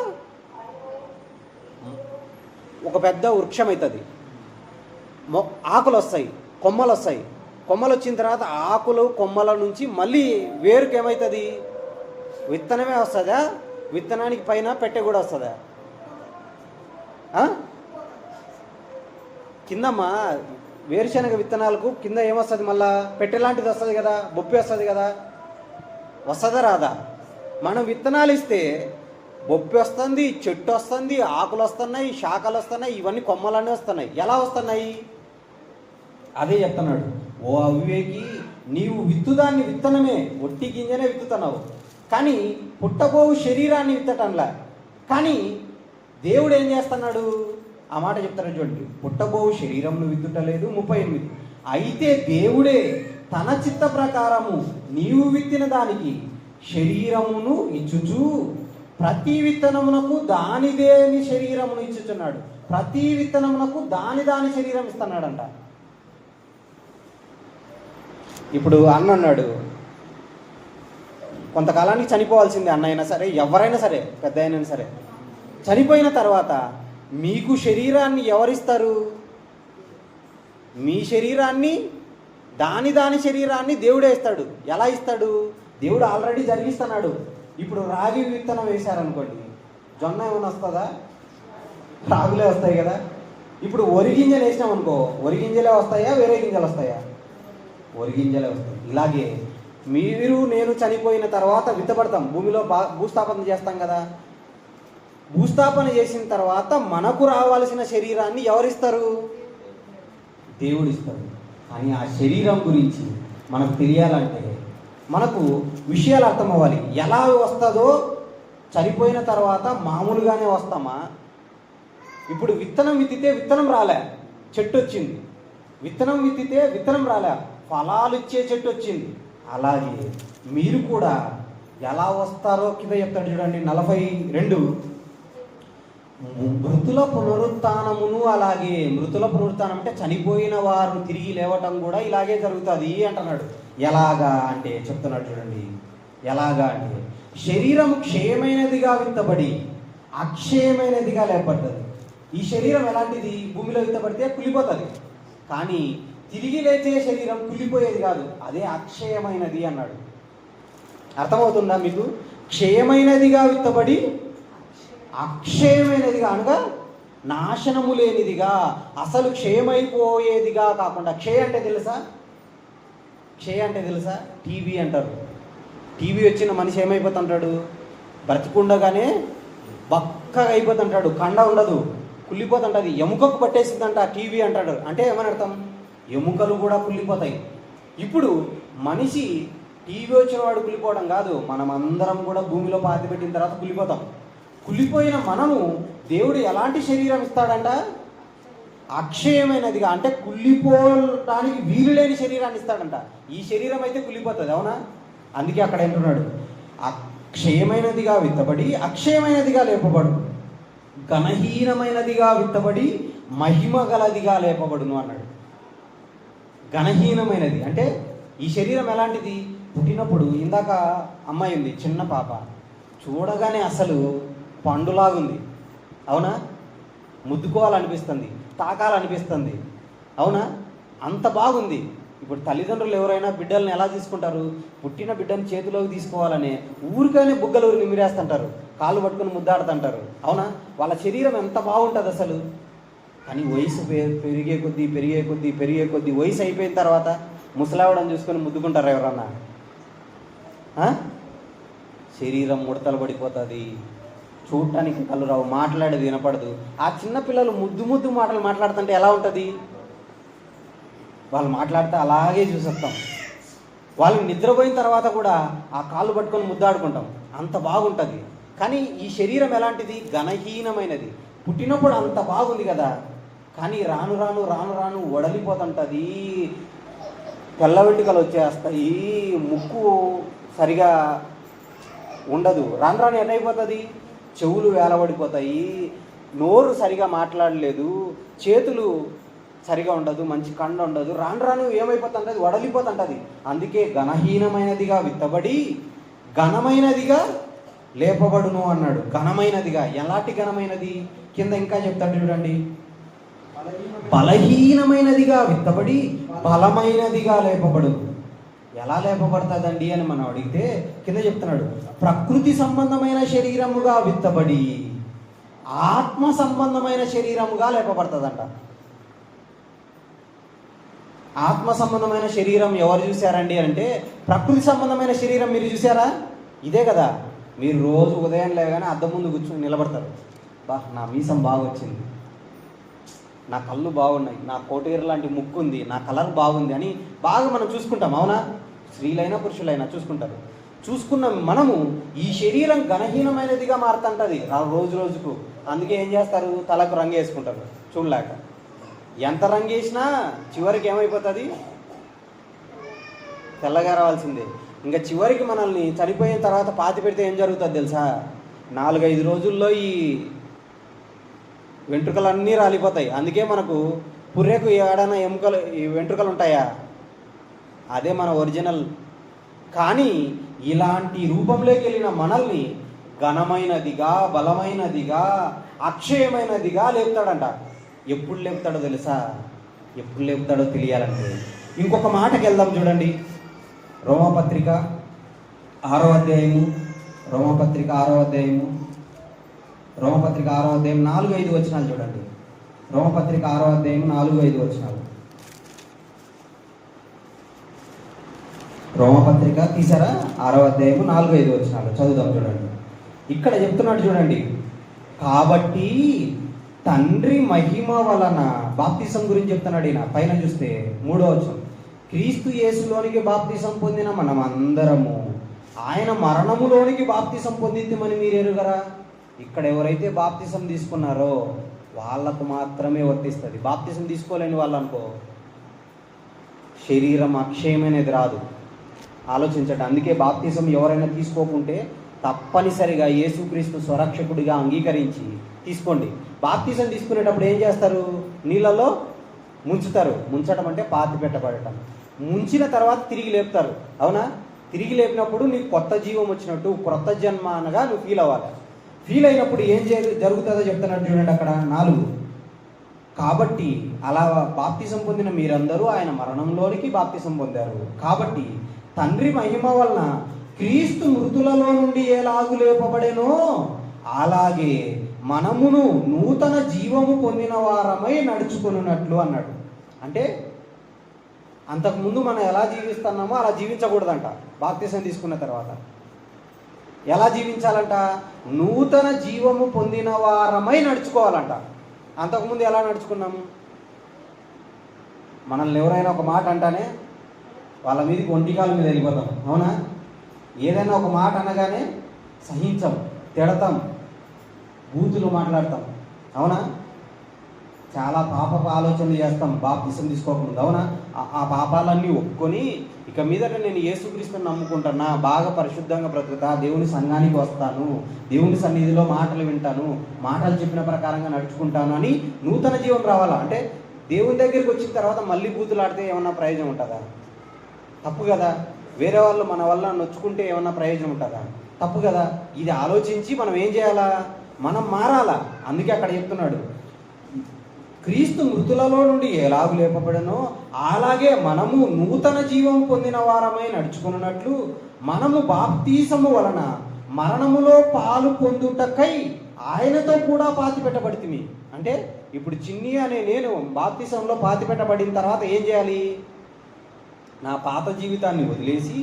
ఒక పెద్ద వృక్షం అవుతుంది. ఆకులు వస్తాయి, కొమ్మలు వస్తాయి. కొమ్మలు వచ్చిన తర్వాత ఆకులు కొమ్మల నుంచి మళ్ళీ వేరుకి ఏమవుతుంది? విత్తనమే వస్తుందా? విత్తనానికి పైన పెట్టె కూడా వస్తుందా? కిందమ్మా వేరుశనగ విత్తనాలకు కింద ఏమొస్తుంది? మళ్ళా పెట్టె లాంటిది వస్తుంది కదా, బొప్పి వస్తుంది కదా, వస్తుందా రాదా? మనం విత్తనాలు ఇస్తే బొప్పి వస్తుంది, చెట్టు వస్తుంది, ఆకులు వస్తున్నాయి, శాఖలు వస్తున్నాయి, ఇవన్నీ కొమ్మలన్నీ వస్తున్నాయి. ఎలా వస్తున్నాయి? అదే చెప్తున్నాడు, ఓ అవివేకి, నీవు విత్తుదాన్ని విత్తనమే, ఒట్టి గింజనే విత్తుతున్నావు, కానీ పుట్టబోవు శరీరాన్ని విత్తటంలా. కానీ దేవుడు ఏం చేస్తున్నాడు? ఆ మాట చెప్తారు చూడండి, పుట్టబోవు శరీరంను విత్తుటలేదు. 38, అయితే దేవుడే తన చిత్త ప్రకారము నీవు విత్తిన దానికి శరీరమును ఇచ్చుచు ప్రతి విత్తనమునకు దానిదేని శరీరమును ఇచ్చుచున్నాడు. ప్రతి విత్తనమునకు దాని శరీరం ఇస్తున్నాడంట. ఇప్పుడు అన్న అన్నాడు, కొంతకాలానికి చనిపోవాల్సిందే, అన్న అయినా సరే, ఎవరైనా సరే, పెద్ద అయినా సరే. చనిపోయిన తర్వాత మీకు శరీరాన్ని ఎవరిస్తారు? మీ శరీరాన్ని, దాని శరీరాన్ని దేవుడే ఇస్తాడు. ఎలా ఇస్తాడు? దేవుడు ఆల్రెడీ జరిగిస్తున్నాడు. ఇప్పుడు రాగి విత్తనం వేశారనుకోండి, జొన్న ఏమైనా వస్తుందా? రాగులే వస్తాయి కదా. ఇప్పుడు వరి గింజలు వేసినాం అనుకో, వరి గింజలే వస్తాయా, వేరే గింజలు వస్తాయా? వరి గింజలే వస్తాయి. ఇలాగే మీరు నేను చనిపోయిన తర్వాత విత్తబడతాం, భూమిలో భూస్థాపన చేస్తాం కదా. భూస్థాపన చేసిన తర్వాత మనకు రావాల్సిన శరీరాన్ని ఎవరిస్తారు? దేవుడు ఇస్తాడు. కానీ ఆ శరీరం గురించి మనకు తెలియాలంటే మనకు విషయాలు అర్థం అవ్వాలి. ఎలా వస్తుందో, చనిపోయిన తర్వాత మామూలుగానే వస్తామా? ఇప్పుడు విత్తనం విత్తితే విత్తనం రాలే, చెట్టు వచ్చింది. విత్తనం విత్తితే విత్తనం రాలే, ఫలాలు ఇచ్చే చెట్టు వచ్చింది. అలాగే మీరు కూడా ఎలా వస్తారో కింద చెప్తాడు చూడండి 42. మృతుల పునరుత్థానమును అలాగే. మృతుల పునరుత్థానం అంటే చనిపోయిన వారు తిరిగి లేవటం కూడా ఇలాగే జరుగుతుంది అంటున్నాడు. ఎలాగా అంటే చెప్తున్నాడు చూడండి. ఎలాగా అంటే శరీరం క్షయమైనదిగా విత్తబడి అక్షయమైనదిగా లేపడ్డది. ఈ శరీరం ఎలాంటిది? భూమిలో విత్తబడితే కులిపోతుంది, కానీ తిరిగి లేచే శరీరం కులిపోయేది కాదు, అదే అక్షయమైనది అన్నాడు. అర్థమవుతుందా మీకు? క్షయమైనదిగా విత్తబడి అక్షయమైనదిగా అనగా నాశనము లేనిదిగా, అసలు క్షయమైపోయేదిగా కాకుండా. క్షయ అంటే తెలుసా? క్షయ అంటే తెలుసా? టీబీ అంటారు. టీబీ వచ్చిన మనిషి ఏమైపోతుంటాడు? బ్రతికుండగానే బక్కగా అయిపోతుంటాడు, కండ ఉండదు, కుళ్ళిపోతుంటుంది, ఎముకకు పట్టేసిందంట టీబీ అంటాడు. అంటే ఏమని అర్థం? ఎముకలు కూడా కుళ్ళిపోతాయి. ఇప్పుడు మనిషి టీబీ వచ్చిన వాడు కుళ్ళిపోవడం కాదు, మనం అందరం కూడా భూమిలో పాతి పెట్టిన తర్వాత కుళ్ళిపోతాం. కుళ్ళిపోయిన మనము దేవుడు ఎలాంటి శరీరం ఇస్తాడంట? అక్షయమైనదిగా, అంటే కుళ్ళిపోవడానికి వీలు లేని శరీరాన్ని ఇస్తాడంట. ఈ శరీరం అయితే కుళ్ళిపోతుంది, అవునా? అందుకే అక్కడ ఏంటున్నాడు? అక్షయమైనదిగా విత్తబడి అక్షయమైనదిగా లేపబడు, ఘనహీనమైనదిగా విత్తబడి మహిమ గలదిగా లేపబడును అన్నాడు. ఘనహీనమైనది అంటే ఈ శరీరం ఎలాంటిది? పుట్టినప్పుడు ఇందాక అమ్మాయి ఉంది, చిన్న పాప, చూడగానే అసలు పండులాగుంది, అవునా? ముద్దుకోవాలనిపిస్తుంది, తాకాలనిపిస్తుంది, అవునా? అంత బాగుంది. ఇప్పుడు తల్లిదండ్రులు ఎవరైనా బిడ్డల్ని ఎలా తీసుకుంటారు? పుట్టిన బిడ్డని చేతిలోకి తీసుకోవాలని ఊరికైనా బుగ్గలు నిమిరేస్తుంటారు, కాళ్ళు పట్టుకుని ముద్దాడుతుంటారు, అవునా? వాళ్ళ శరీరం ఎంత బాగుంటుంది అసలు. కానీ వయసు పెరిగే కొద్దీ వయసు అయిపోయిన తర్వాత ముసలావడం చూసుకొని ముద్దుకుంటారు ఎవరన్నా? శరీరం ముడతలు పడిపోతుంది, చూడటానికి కళ్ళు రావు, మాట్లాడేది వినపడదు. ఆ చిన్నపిల్లలు ముద్దు మాటలు మాట్లాడుతుంటే ఎలా ఉంటుంది? వాళ్ళు మాట్లాడితే అలాగే చూసేస్తాం. వాళ్ళు నిద్రపోయిన తర్వాత కూడా ఆ కాళ్ళు పట్టుకొని ముద్దాడుకుంటాం, అంత బాగుంటుంది. కానీ ఈ శరీరం ఎలాంటిది? ఘనహీనమైనది. పుట్టినప్పుడు అంత బాగుంది కదా, కానీ రాను రాను వడలిపోతుంటుంది, తెల్ల వెంట్రుకలు వచ్చేస్తాయి, ముక్కు సరిగా ఉండదు, రాను ఎటైపోతుంది? చెవులు వేలబడిపోతాయి, నోరు సరిగా మాట్లాడలేదు, చేతులు సరిగా ఉండదు, మంచి కండ ఉండదు, రాను ఏమైపోతుంటుంది? వడలిపోతుంటుంది. అందుకే ఘనహీనమైనదిగా విత్తబడి ఘనమైనదిగా లేపబడును అన్నాడు. ఘనమైనదిగా. ఎలాంటి ఘనమైనది? కింద ఇంకా చెప్తాడు చూడండి. బలహీనమైనదిగా విత్తబడి బలమైనదిగా లేపబడును. ఎలా లేపబడుతుందండి అని మనం అడిగితే కింద చెప్తున్నాడు, ప్రకృతి సంబంధమైన శరీరముగా విత్తబడి ఆత్మ సంబంధమైన శరీరముగా లేపబడుతుందంట. ఆత్మ సంబంధమైన శరీరం ఎవరు చూశారండి అంటే, ప్రకృతి సంబంధమైన శరీరం మీరు చూసారా? ఇదే కదా. మీరు రోజు ఉదయం లేగానే అద్దం ముందు కూర్చొని నిలబడతారు, నా మీసం బాగా వచ్చింది, నా కళ్ళు బాగున్నాయి, నా కోటేరు లాంటి ముక్కు ఉంది, నా కలర్ బాగుంది అని బాగా మనం చూసుకుంటాం, అవునా? స్త్రీలైనా పురుషులైనా చూసుకుంటారు. చూసుకున్న మనము ఈ శరీరం ఘనహీనమైనదిగా మారుతుంటుంది రోజుకు. అందుకే ఏం చేస్తారు? తలకు రంగు వేసుకుంటారు చూడలేక. ఎంత రంగు వేసినా చివరికి ఏమైపోతుంది? తెల్లగా రావాల్సిందే. ఇంకా చివరికి మనల్ని చనిపోయిన తర్వాత పాతి పెడితే ఏం జరుగుతుంది తెలుసా? 4-5 రోజుల్లో ఈ వెంట్రుకలన్నీ రాలిపోతాయి. అందుకే మనకు పుర్రెకు ఏడైనా ఎముకలు ఈ వెంట్రుకలు ఉంటాయా? అదే మన ఒరిజినల్. కానీ ఇలాంటి రూపంలోకి వెళ్ళిన మనల్ని ఘనమైనదిగా, బలమైనదిగా, అక్షయమైనదిగా లేపుతాడంట. ఎప్పుడు లేపుతాడో తెలుసా? ఎప్పుడు లేపుతాడో తెలియాలంటే ఇంకొక మాటకి వెళ్దాం చూడండి. రోమపత్రిక 6వ అధ్యాయము 4-5 వచనాలు చూడండి. రోమపత్రిక 6వ అధ్యాయం 4-5 వచనాలు. రోమపత్రిక తీసారా? 6వ అధ్యాయం 4-5 వచనాలు చదువుదాం చూడండి. ఇక్కడ చెప్తున్నాడు చూడండి, కాబట్టి తండ్రి మహిమ వలన బాప్తిసం గురించి చెప్తున్నాడు ఈయన. పైన చూస్తే 3వ వచనం, క్రీస్తు యేసులోనికి బాప్తిసం పొందిన మనం అందరము ఆయన మరణములోనికి బాప్తిసం పొందిద్దామని మీరు ఎరుగరా? ఇక్కడ ఎవరైతే బాప్తిసం తీసుకున్నారో వాళ్ళకు మాత్రమే వర్తిస్తుంది. బాప్తిసం తీసుకోలేని వాళ్ళు అనుకో, శరీరం అక్షయమైనది రాదు. ఆలోచించండి. అందుకే బాప్తిజం ఎవరైనా తీసుకోకుంటే తప్పనిసరిగా యేసుక్రీస్తు స్వరక్షకుడిగా అంగీకరించి తీసుకోండి. బాప్తిజం తీసుకునేటప్పుడు ఏం చేస్తారు? నీళ్ళలో ముంచుతారు. ముంచడం అంటే పాతి పెట్టబడటం. ముంచిన తర్వాత తిరిగి లేపుతారు, అవునా? తిరిగి లేపినప్పుడు నీకు కొత్త జీవం వచ్చినట్టు, క్రొత్త జన్మ అనగా నువ్వు ఫీల్ అవ్వాలి. ఫీల్ అయినప్పుడు ఏం జరుగుతుందో చెప్తున్నాడు చూడండి అక్కడ 4. కాబట్టి అలా బాప్తిజం పొందిన మీరందరూ ఆయన మరణంలోనికి బాప్తిజం పొందారు. కాబట్టి తండ్రి మహిమ వలన క్రీస్తు మృతులలో నుండి ఎలాగు లేపబడేనో అలాగే మనమును నూతన జీవము పొందిన వారమై నడుచుకున్నట్లు అన్నాడు. అంటే అంతకుముందు మనం ఎలా జీవిస్తున్నామో అలా జీవించకూడదంట. బాప్తిజం తీసుకున్న తర్వాత ఎలా జీవించాలంట? నూతన జీవము పొందిన వారమై నడుచుకోవాలంట. అంతకుముందు ఎలా నడుచుకున్నాము? మనల్ని ఎవరైనా ఒక మాట అంటానే వాళ్ళ మీదకి ఒంటికాల మీద వెళ్ళిపోతాం, అవునా? ఏదైనా ఒక మాట అనగానే సహించం, తిడతాం, బూతులు మాట్లాడతాం, అవునా? చాలా పాపపు ఆలోచనలు చేస్తాం బాప్తిజం తీసుకోకముందు, అవునా? ఆ పాపాలన్నీ ఒప్పుకొని ఇక మీదట నేను యేసుక్రీస్తుని నమ్ముకుంటాను, బాగా పరిశుద్ధంగా బ్రతుకుతా, దేవుని సంఘానికి వస్తాను, దేవుని సన్నిధిలో మాటలు వింటాను, మాటలు చెప్పిన ప్రకారంగా నడుచుకుంటాను అని నూతన జీవం రావాలా? అంటే దేవుని దగ్గరికి వచ్చిన తర్వాత మళ్ళీ బూతులాడితే ఏమన్నా ప్రయోజనం ఉంటుందా? తప్పు కదా. వేరే వాళ్ళు మన వల్ల నొచ్చుకుంటే ఏమన్నా ప్రయోజనం ఉంటుందా? తప్పు కదా. ఇది ఆలోచించి మనం ఏం చేయాలా? మనం మారాలా. అందుకే అక్కడ చెప్తున్నాడు, క్రీస్తు మృతులలో నుండి ఎలాగు లేపబడనో అలాగే మనము నూతన జీవం పొందిన వారమై నడుచుకున్నట్లు మనము బాప్తీసము వలన మరణములో పాలు పొందుటకై ఆయనతో కూడా పాతి పెట్టబడితిమి. అంటే ఇప్పుడు చిన్ని అనే నేను బాప్తీసంలో పాతి పెట్టబడిన తర్వాత ఏం చేయాలి? నా పాత జీవితాన్ని వదిలేసి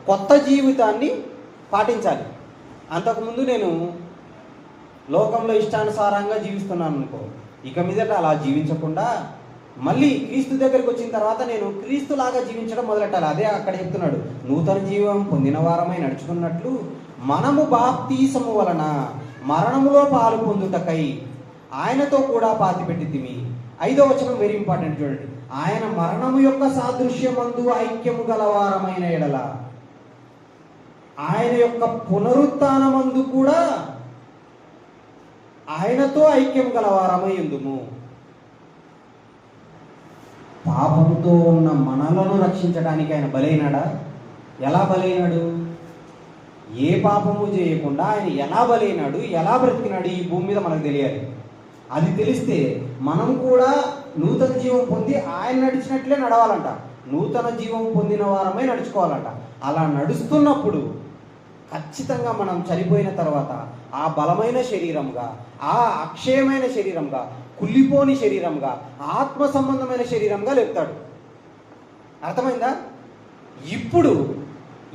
కొత్త జీవితాన్ని పాటించాలి. అంతకుముందు నేను లోకంలో ఇష్టానుసారంగా జీవిస్తున్నాను అనుకో, ఇక మీదట అలా జీవించకుండా మళ్ళీ క్రీస్తు దగ్గరికి వచ్చిన తర్వాత నేను క్రీస్తులాగా జీవించడం మొదలెట్టాలి. అదే అక్కడ చెప్తున్నాడు, నూతన జీవం పొందిన వారమై నడుచుకున్నట్లు మనము బాప్తీసము వలన మరణములో పాలు పొందుటకై ఆయనతో కూడా పాతి పెట్టితిమి. 5వ వచనం వెరీ ఇంపార్టెంట్ చూడండి. ఆయన మరణము యొక్క సాదృశ్యమందు ఐక్యము గలవారమైన ఎడల ఆయన యొక్క పునరుత్థానమందు కూడా ఆయనతో ఐక్యం గలవారమై ఉందుము. పాపంతో ఉన్న మనలను రక్షించడానికి ఆయన బలైనాడా? ఎలా బలైనాడు? ఏ పాపము చేయకుండా ఆయన ఎలా బలైనాడు, ఎలా బ్రతికినాడు ఈ భూమి మీద మనకు తెలియాలి. అది తెలిస్తే మనం కూడా నూతన జీవం పొంది ఆయన నడిచినట్లే నడవాలంట. నూతన జీవం పొందిన వారమై నడుచుకోవాలంట. అలా నడుస్తున్నప్పుడు ఖచ్చితంగా మనం చనిపోయిన తర్వాత ఆ బలమైన శరీరంగా, ఆ అక్షయమైన శరీరంగా, కుళ్ళిపోని శరీరంగా, ఆత్మ సంబంధమైన శరీరంగా లేపుతాడు. అర్థమైందా? ఇప్పుడు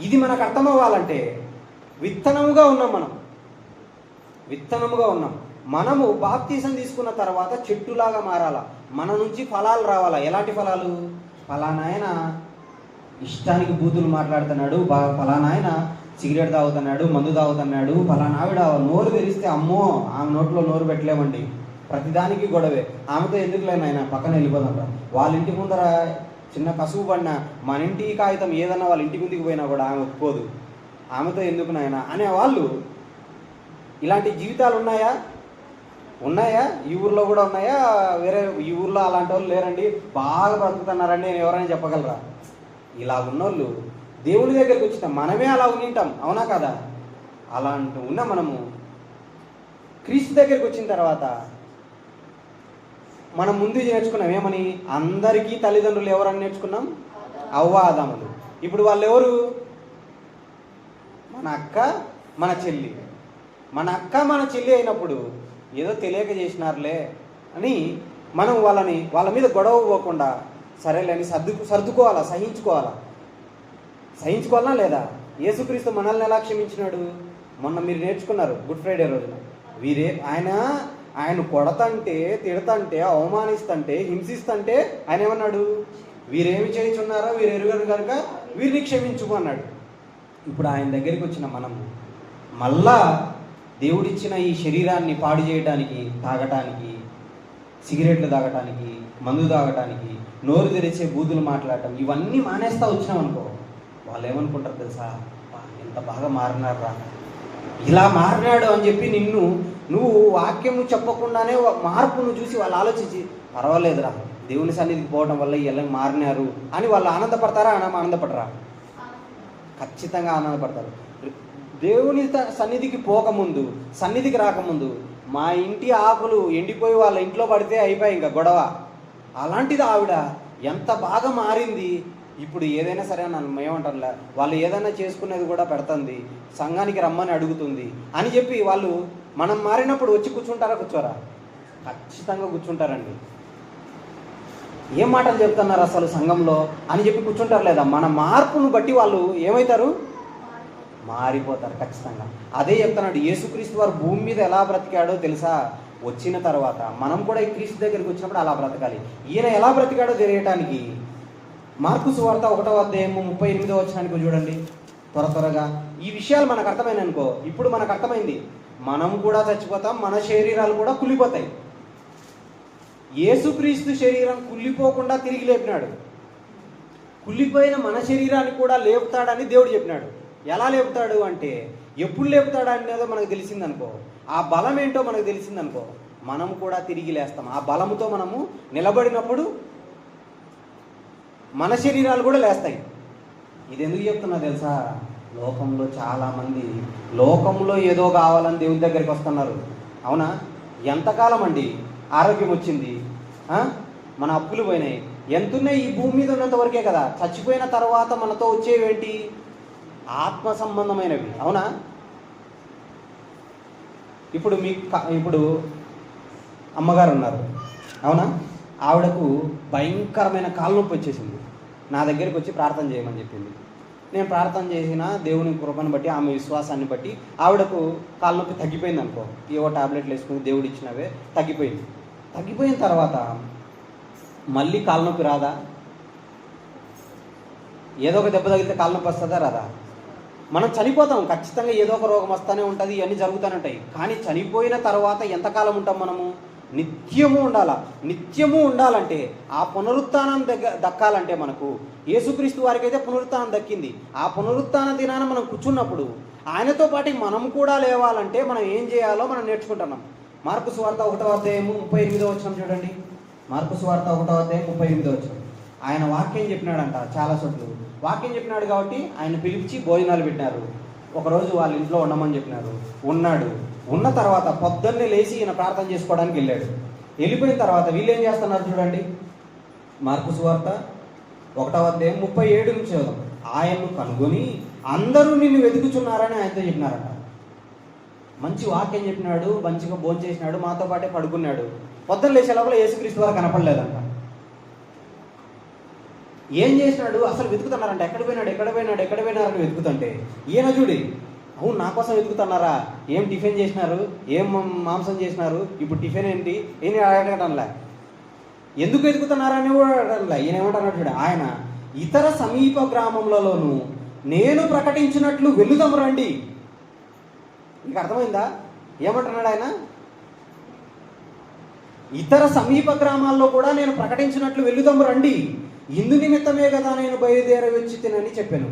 ఇది మనకు అర్థమవ్వాలంటే విత్తనముగా ఉన్నాం. విత్తనముగా ఉన్నాం. మనము బాప్తీసం తీసుకున్న తర్వాత చెట్టులాగా మారాలా. మన నుంచి ఫలాలు రావాలా. ఎలాంటి ఫలాలు? ఫలానాయన ఇష్టానికి బూతులు మాట్లాడుతున్నాడు, ఫలానాయన సిగరెట్ తాగుతున్నాడు, మందు తాగుతున్నాడు, ఫలానా ఆవిడ నోరు తెరిస్తే అమ్మో ఆమె నోట్లో నోరు పెట్టలేమండి, ప్రతిదానికి గొడవే, ఆమెతో ఎందుకు లేనాయన పక్కన వెళ్ళిపోదంట. వాళ్ళ ఇంటి ముందర చిన్న కసువు పడిన మన ఇంటి కాగితం ఏదన్నా వాళ్ళ ఇంటి ముందుకు పోయినా కూడా ఆమె ఒప్పుకోదు, ఆమెతో ఎందుకు నాయన అనేవాళ్ళు. ఇలాంటి జీవితాలు ఉన్నాయా? ఈ ఊర్లో కూడా ఉన్నాయా? వేరే ఈ ఊర్లో అలాంటి వాళ్ళు లేరండి, బాగా బ్రతుకుతున్నారండి నేను ఎవరైనా చెప్పగలరా? ఇలా ఉన్నోళ్ళు దేవుని దగ్గరికి వచ్చిన మనమే అలా ఉంటాం, అవునా కదా? అలాంటి ఉన్న మనము క్రీస్తు దగ్గరికి వచ్చిన తర్వాత మనం ముందు నేర్చుకున్నాం ఏమని? అందరికీ తల్లిదండ్రులు ఎవరని నేర్చుకున్నాం? అవ్వ ఆదాములు. ఇప్పుడు వాళ్ళు ఎవరు? మన అక్క మన చెల్లి. మన అక్క మన చెల్లి అయినప్పుడు ఏదో తెలియక చేసినారులే అని మనం వాళ్ళ మీద గొడవ పోకుండా సరేలే అని సర్దుకోవాలా, సహించుకోవాలా లేదా? యేసుక్రీస్తు మనల్ని ఎలా క్షమించినాడు? మొన్న మీరు నేర్చుకున్నారు గుడ్ ఫ్రైడే రోజున. ఆయన కొడతంటే, తిడతంటే, అవమానిస్తుంటే, హింసిస్తుంటే ఆయన ఏమన్నాడు? వీరేమి చేయించున్నారో వీరు ఎరుగరు కనుక వీరిని క్షమించుకు అన్నాడు. ఇప్పుడు ఆయన దగ్గరికి వచ్చిన మనం మళ్ళా దేవుడిచ్చిన ఈ శరీరాన్ని పాడు చేయడానికి, తాగటానికి, సిగరెట్లు తాగటానికి, మందు తాగటానికి, నోరు తెరిచే బూతులు మాట్లాడటం, ఇవన్నీ మానేస్తా వచ్చినాం అనుకో, వాళ్ళు ఏమనుకుంటారు తెలుసా, ఎంత బాగా మారినారా, ఇలా మారినాడు అని చెప్పి నువ్వు వాక్యము చెప్పకుండానే మార్పును చూసి వాళ్ళు ఆలోచించి పర్వాలేదురా దేవుని సన్నిధికి పోవడం వల్ల ఇలా మారినారు అని వాళ్ళు ఆనందపడతారా? ఆనందపడరా? ఖచ్చితంగా ఆనందపడతారు. దేవుని సన్నిధికి పోకముందు, సన్నిధికి రాకముందు మా ఇంటి ఆకులు ఎండిపోయి వాళ్ళ ఇంట్లో పడితే అయిపోయి ఇంకా గొడవ. అలాంటిది ఆవిడ ఎంత బాగా మారింది. ఇప్పుడు ఏదైనా సరే నన్ను ఏమంటారులే, వాళ్ళు ఏదైనా చేసుకునేది కూడా పెడుతుంది, సంఘానికి రమ్మని అడుగుతుంది అని చెప్పి వాళ్ళు మనం మారినప్పుడు వచ్చి కూర్చుంటారా? కూర్చోరా? ఖచ్చితంగా కూర్చుంటారండి. ఏం మాటలు చెప్తున్నారు అసలు సంఘంలో అని చెప్పి కూర్చుంటారు లేదా? మన మార్పును బట్టి వాళ్ళు ఏమవుతారు? మారిపోతారు ఖచ్చితంగా. అదే చెప్తున్నాడు, యేసుక్రీస్తు వారు భూమి మీద ఎలా బ్రతికాడో తెలుసా? వచ్చిన తర్వాత మనం కూడా ఈ క్రీస్తు దగ్గరికి వచ్చినప్పుడు అలా బ్రతకాలి. ఈయన ఎలా బ్రతికాడో తెలియటానికి మార్కు సువార్త 1వ అధ్యాయము 38వ వచనానికి చూడండి త్వరగా. ఈ విషయాలు మనకు అర్థమైంది అనుకో, ఇప్పుడు మనకు అర్థమైంది మనం కూడా చచ్చిపోతాం, మన శరీరాలు కూడా కుళ్ళిపోతాయి. యేసుక్రీస్తు శరీరం కుళ్ళిపోకుండా తిరిగి లేపినాడు. కుళ్ళిపోయిన మన శరీరాన్ని కూడా లేపుతాడని దేవుడు చెప్పినాడు. ఎలా లేపుతాడు అంటే, ఎప్పుడు లేపుతాడు అనేదో మనకు తెలిసిందనుకో, ఆ బలం ఏంటో మనకు తెలిసిందనుకో, మనం కూడా తిరిగి లేస్తాం. ఆ బలముతో మనము నిలబడినప్పుడు మన శరీరాలు కూడా లేస్తాయి. ఇది ఎందుకు చెప్తున్నా తెలుసా? లోకంలో చాలామంది లోకంలో ఏదో కావాలని దేవుని దగ్గరికి వస్తున్నారు. అవునా? ఎంతకాలం అండి ఆరోగ్యం వచ్చింది, మన అప్పులు పోయినాయి, ఎంతున్నాయి ఈ భూమి మీద ఉన్నంత వరకే కదా. చచ్చిపోయిన తర్వాత మనతో వచ్చేవేంటి? ఆత్మ సంబంధమైనవి. అవునా? ఇప్పుడు అమ్మగారు ఉన్నారు, అవునా? ఆవిడకు భయంకరమైన కాలు నొప్పి వచ్చేసింది. నా దగ్గరికి వచ్చి ప్రార్థన చేయమని చెప్పింది. నేను ప్రార్థన చేసిన దేవుని కృపను బట్టి, ఆమె విశ్వాసాన్ని బట్టి ఆవిడకు కాలు నొప్పి తగ్గిపోయింది అనుకో. ఏవో టాబ్లెట్లు వేసుకుని దేవుడు ఇచ్చినవే తగ్గిపోయింది. తగ్గిపోయిన తర్వాత మళ్ళీ కాలు నొప్పి రాదా? ఏదో ఒక దెబ్బ తగిలితే కాలు నొప్పి వస్తుందా? రాదా? మనం చనిపోతాం ఖచ్చితంగా, ఏదో ఒక రోగం వస్తూనే ఉంటుంది, ఇవన్నీ జరుగుతూనే ఉంటాయి. కానీ చనిపోయిన తర్వాత ఎంతకాలం ఉంటాం మనము? నిత్యము ఉండాలా. నిత్యము ఉండాలంటే ఆ పునరుత్థానం దక్కాలంటే మనకు యేసుక్రీస్తు వారికి అయితే పునరుత్థానం దక్కింది. ఆ పునరుత్థాన దినాన మనం కూర్చున్నప్పుడు ఆయనతో పాటు మనం కూడా లేవాలంటే మనం ఏం చేయాలో మనం నేర్చుకుంటున్నాం. మార్కు సువార్త 1వ అధ్యాయము 38వ వచనం చూడండి. మార్కు సువార్త 1వ అధ్యాయం 38వ వచనం. ఆయన వాక్యం చెప్పినాడంట, చాలా చోట్ల వాక్యం చెప్పినాడు కాబట్టి ఆయన పిలిపించి భోజనాలు పెట్టినారు. ఒకరోజు వాళ్ళ ఇంట్లో ఉండమని చెప్పినారు. ఉన్నాడు. ఉన్న తర్వాత పొద్దున్నే లేచి ఈయన ప్రార్థన చేసుకోవడానికి వెళ్ళాడు. వెళ్ళిపోయిన తర్వాత వీళ్ళు ఏం చేస్తున్నారు చూడండి. మార్కు సువార్త 1వ అధ్యాయం 37 నుంచి చదువు. ఆయన్ను కనుగొని అందరూ నిన్ను వెతుకుచున్నారని ఆయనతో చెప్పినారట. మంచి వాక్యం చెప్పినాడు, మంచిగా భోజనం చేసినాడు, మాతో పాటే పడుకున్నాడు. పొద్దున్న లేచే లోపల యేసుక్రీస్తు వారు కనపడలేదంట. ఏం చేసినాడు? అసలు వెతుకుతున్నారంట. ఎక్కడ పోయినారని వెతుకుతుంటే ఈయన చూడి, అవును నా కోసం వెతుకుతున్నారా? ఏం టిఫిన్ చేసినారు, ఏం మాంసం చేసినారు, ఇప్పుడు టిఫిన్ ఏంటి ఏం అడగటంలా, ఎందుకు వెతుకుతున్నారని కూడా అడగటంలా. ఈయన ఏమంటున్నాడు చూడ, ఆయన ఇతర సమీప గ్రామంలోనూ నేను ప్రకటించినట్లు వెళుదాం రండి. మీకు అర్థమైందా ఏమంటున్నాడు ఆయన? ఇతర సమీప గ్రామాల్లో కూడా నేను ప్రకటించినట్లు వెళుదాం రండి, ఇందు నిమిత్తమే కదా నేను బయలుదేరి వచ్చి తినని చెప్పాను.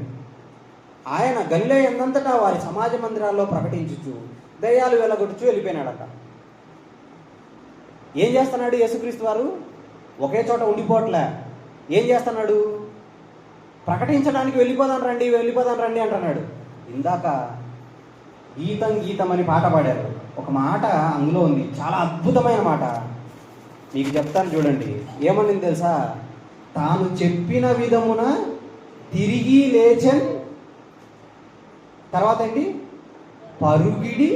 ఆయన గలిలయ ఎందంతటా వారి సమాజ మందిరాల్లో ప్రకటించుచు దయ్యాలు వెలగొట్టుచు వెళ్ళిపోయినాడట. ఏం చేస్తున్నాడు యేసుక్రీస్తు వారు? ఒకే చోట ఉండిపోవట్లే. ఏం చేస్తున్నాడు? ప్రకటించడానికి వెళ్ళిపోదాం రండి అంటున్నాడు. ఇందాక గీతం అని పాట పాడారు. ఒక మాట అందులో ఉంది, చాలా అద్భుతమైన మాట. మీకు చెప్తాను చూడండి. ఏమని తెలుసా? తాను చెప్పిన విధమున తిరిగి లేచెన్. తర్వాత ఏంటి? పరుగిడి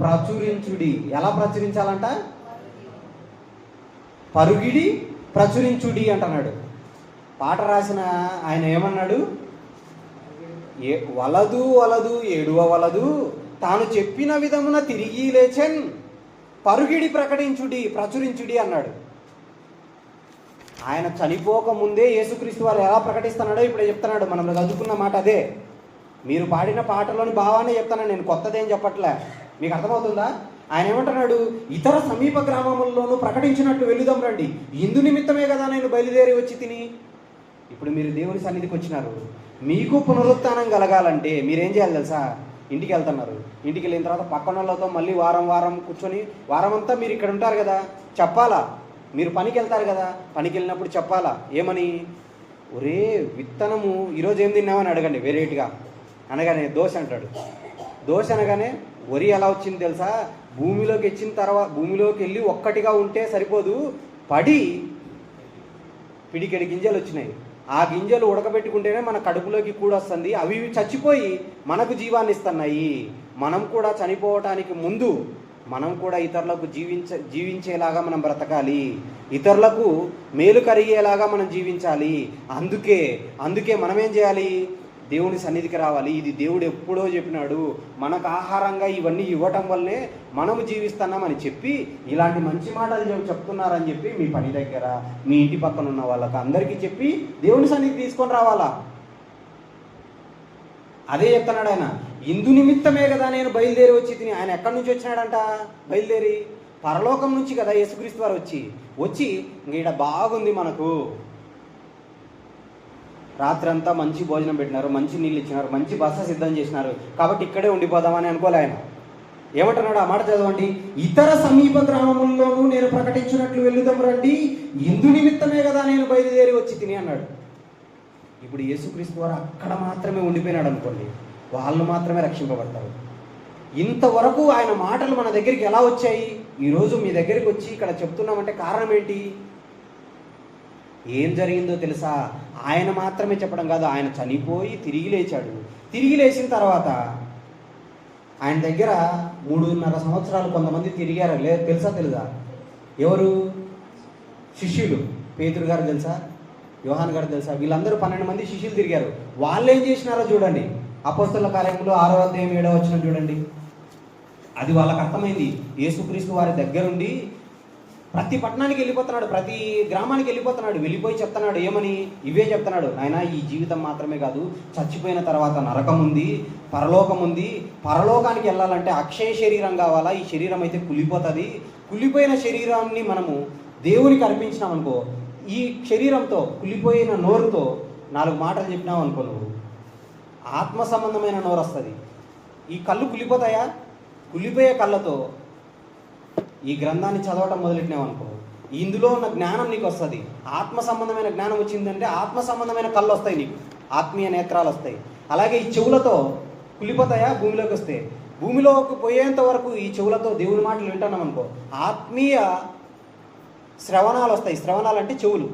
ప్రచురించుడి. ఎలా ప్రచురించాలంట? పరుగిడి ప్రచురించుడి అంటున్నాడు. పాట రాసిన ఆయన ఏమన్నాడు? వలదు ఏడువ వలదు, తాను చెప్పిన విధమున తిరిగి లేచెన్, పరుగిడి ప్రచురించుడి అన్నాడు. ఆయన చనిపోక ముందే యేసుక్రీస్తు వారు ఎలా ప్రకటిస్తున్నాడో ఇప్పుడు చెప్తున్నాడు. మనం చదువుకున్న మాట అదే. మీరు పాడిన పాటలోని భావాన్ని చెప్తాను నేను, కొత్తదేం చెప్పట్లే. మీకు అర్థమవుతుందా? ఆయన ఏమంటున్నాడు? ఇతర సమీప గ్రామముల్లోనూ ప్రకటించినట్టు వెళుదాం రండి, ఇందు నిమిత్తమే కదా నేను బయలుదేరి వచ్చి తిని. ఇప్పుడు మీరు దేవుని సన్నిధికి వచ్చినారు, మీకు పునరుత్థానం కలగాలంటే మీరేం చేయాలి తెలుసా? ఇంటికి వెళ్తున్నారు, ఇంటికి వెళ్ళిన తర్వాత పక్కన వాళ్ళతో మళ్ళీ వారం కూర్చొని, వారం అంతా మీరు ఇక్కడ ఉంటారు కదా, చెప్పాలా. మీరు పనికి వెళ్తారు కదా, పనికి వెళ్ళినప్పుడు చెప్పాలా. ఏమని? ఒరే విత్తనము ఈరోజు ఏం తిన్నామని అడగండి వెరైటీగా. అనగానే దోశ అంటాడు. దోశ అనగానే వరి ఎలా వచ్చింది తెలుసా? భూమిలోకి వచ్చిన తర్వాత భూమిలోకి వెళ్ళి ఒక్కటిగా ఉంటే సరిపోదు, పడి పిడికెడి గింజలు వచ్చినాయి. ఆ గింజలు ఉడకబెట్టుకుంటేనే మన కడుపులోకి కూడా వస్తుంది. అవి చచ్చిపోయి మనకు జీవాన్ని ఇస్తున్నాయి. మనం కూడా చనిపోవటానికి ముందు మనం కూడా ఇతరులకు జీవించేలాగా మనం బ్రతకాలి, ఇతరులకు మేలు కలిగేలాగా మనం జీవించాలి. అందుకే మనం ఏం చేయాలి? దేవుని సన్నిధికి రావాలి. ఇది దేవుడు ఎప్పుడో చెప్పినాడు, మనకు ఆహారంగా ఇవన్నీ ఇవ్వటం వల్లనే మనము జీవిస్తున్నామని చెప్పి ఇలాంటి మంచి మాటలు చెప్తున్నారని చెప్పి మీ పని దగ్గర, మీ ఇంటి పక్కన ఉన్న వాళ్ళకి అందరికీ చెప్పి దేవుని సన్నిధికి తీసుకొని రావాలా. అదే చెప్తున్నాడు ఆయన. ఇందు నిమిత్తమే కదా నేను బయలుదేరి వచ్చి తిని. ఆయన ఎక్కడి నుంచి వచ్చినాడంట? బయలుదేరి పరలోకం నుంచి కదా యేసుక్రీస్తు వారు వచ్చి ఇంక ఇక్కడ బాగుంది, మనకు రాత్రంతా మంచి భోజనం పెట్టినారు, మంచి నీళ్ళు ఇచ్చినారు, మంచి బస సిద్ధం చేసినారు, కాబట్టి ఇక్కడే ఉండిపోదామని అనుకోలే ఆయన. ఏమంటున్నాడు? ఆ మాట చదవండి. ఇతర సమీప గ్రామముల్లోనూ నేను ప్రకటించినట్లు వెళ్ళుదాం రండి, ఇందు నిమిత్తమే కదా నేను బయలుదేరి వచ్చి తిని అన్నాడు. ఇప్పుడు యేసుక్రీస్తు వారు అక్కడ మాత్రమే ఉండిపోయినాడు అనుకోండి, వాళ్ళు మాత్రమే రక్షింపబడతారు. ఇంతవరకు ఆయన మాటలు మన దగ్గరికి ఎలా వచ్చాయి? ఈరోజు మీ దగ్గరికి వచ్చి ఇక్కడ చెప్తున్నామంటే కారణం ఏంటి? ఏం జరిగిందో తెలుసా? ఆయన మాత్రమే చెప్పడం కాదు, ఆయన చనిపోయి తిరిగి లేచాడు. తిరిగి లేచిన తర్వాత ఆయన దగ్గర 3.5 సంవత్సరాలు కొంతమంది తిరిగారు. తెలుసా? ఎవరు? శిష్యులు. పేతురు గారు తెలుసా? యోహాన్ గారు తెలుసా? వీళ్ళందరూ 12 మంది శిష్యులు తిరిగారు. వాళ్ళు ఏం చేసినారో చూడండి. అపోస్తలుల కార్యములు 6వ అధ్యాయం 7వ వచనం చూడండి. అది వాళ్ళకి అర్థమైంది. యేసుక్రీస్తు వారి దగ్గరుండి ప్రతి పట్టణానికి వెళ్ళిపోతున్నాడు, ప్రతి గ్రామానికి వెళ్ళిపోతున్నాడు. వెళ్ళిపోయి చెప్తున్నాడు. ఏమని? ఇవే చెప్తున్నాడు. నాయన, ఈ జీవితం మాత్రమే కాదు, చచ్చిపోయిన తర్వాత నరకం ఉంది, పరలోకం ఉంది. పరలోకానికి వెళ్ళాలంటే అక్షయ శరీరం కావాలా. ఈ శరీరం అయితే కులిపోతుంది. కులిపోయిన శరీరాన్ని మనము దేవునికి అర్పించినాం అనుకో, ఈ శరీరంతో కులిపోయిన నోరుతో 4 మాటలు చెప్పినావు అనుకో, నువ్వు ఆత్మ సంబంధమైన నోరు వస్తుంది. ఈ కళ్ళు కులిపోతాయా? కులిపోయే కళ్ళతో ఈ గ్రంథాన్ని చదవటం మొదలెట్టినావు అనుకో, ఇందులో ఉన్న జ్ఞానం నీకు వస్తుంది. ఆత్మ సంబంధమైన జ్ఞానం వచ్చిందంటే ఆత్మ సంబంధమైన కళ్ళు వస్తాయి, నీకు ఆత్మీయ నేత్రాలు వస్తాయి. అలాగే ఈ చెవులతో కులిపోతాయా? భూమిలోకి వస్తే భూమిలోకి పోయేంత వరకు ఈ చెవులతో దేవుని మాటలు వింటున్నాం అనుకో, ఆత్మీయ శ్రవణాలు వస్తాయి. శ్రవణాలు అంటే చెవులు.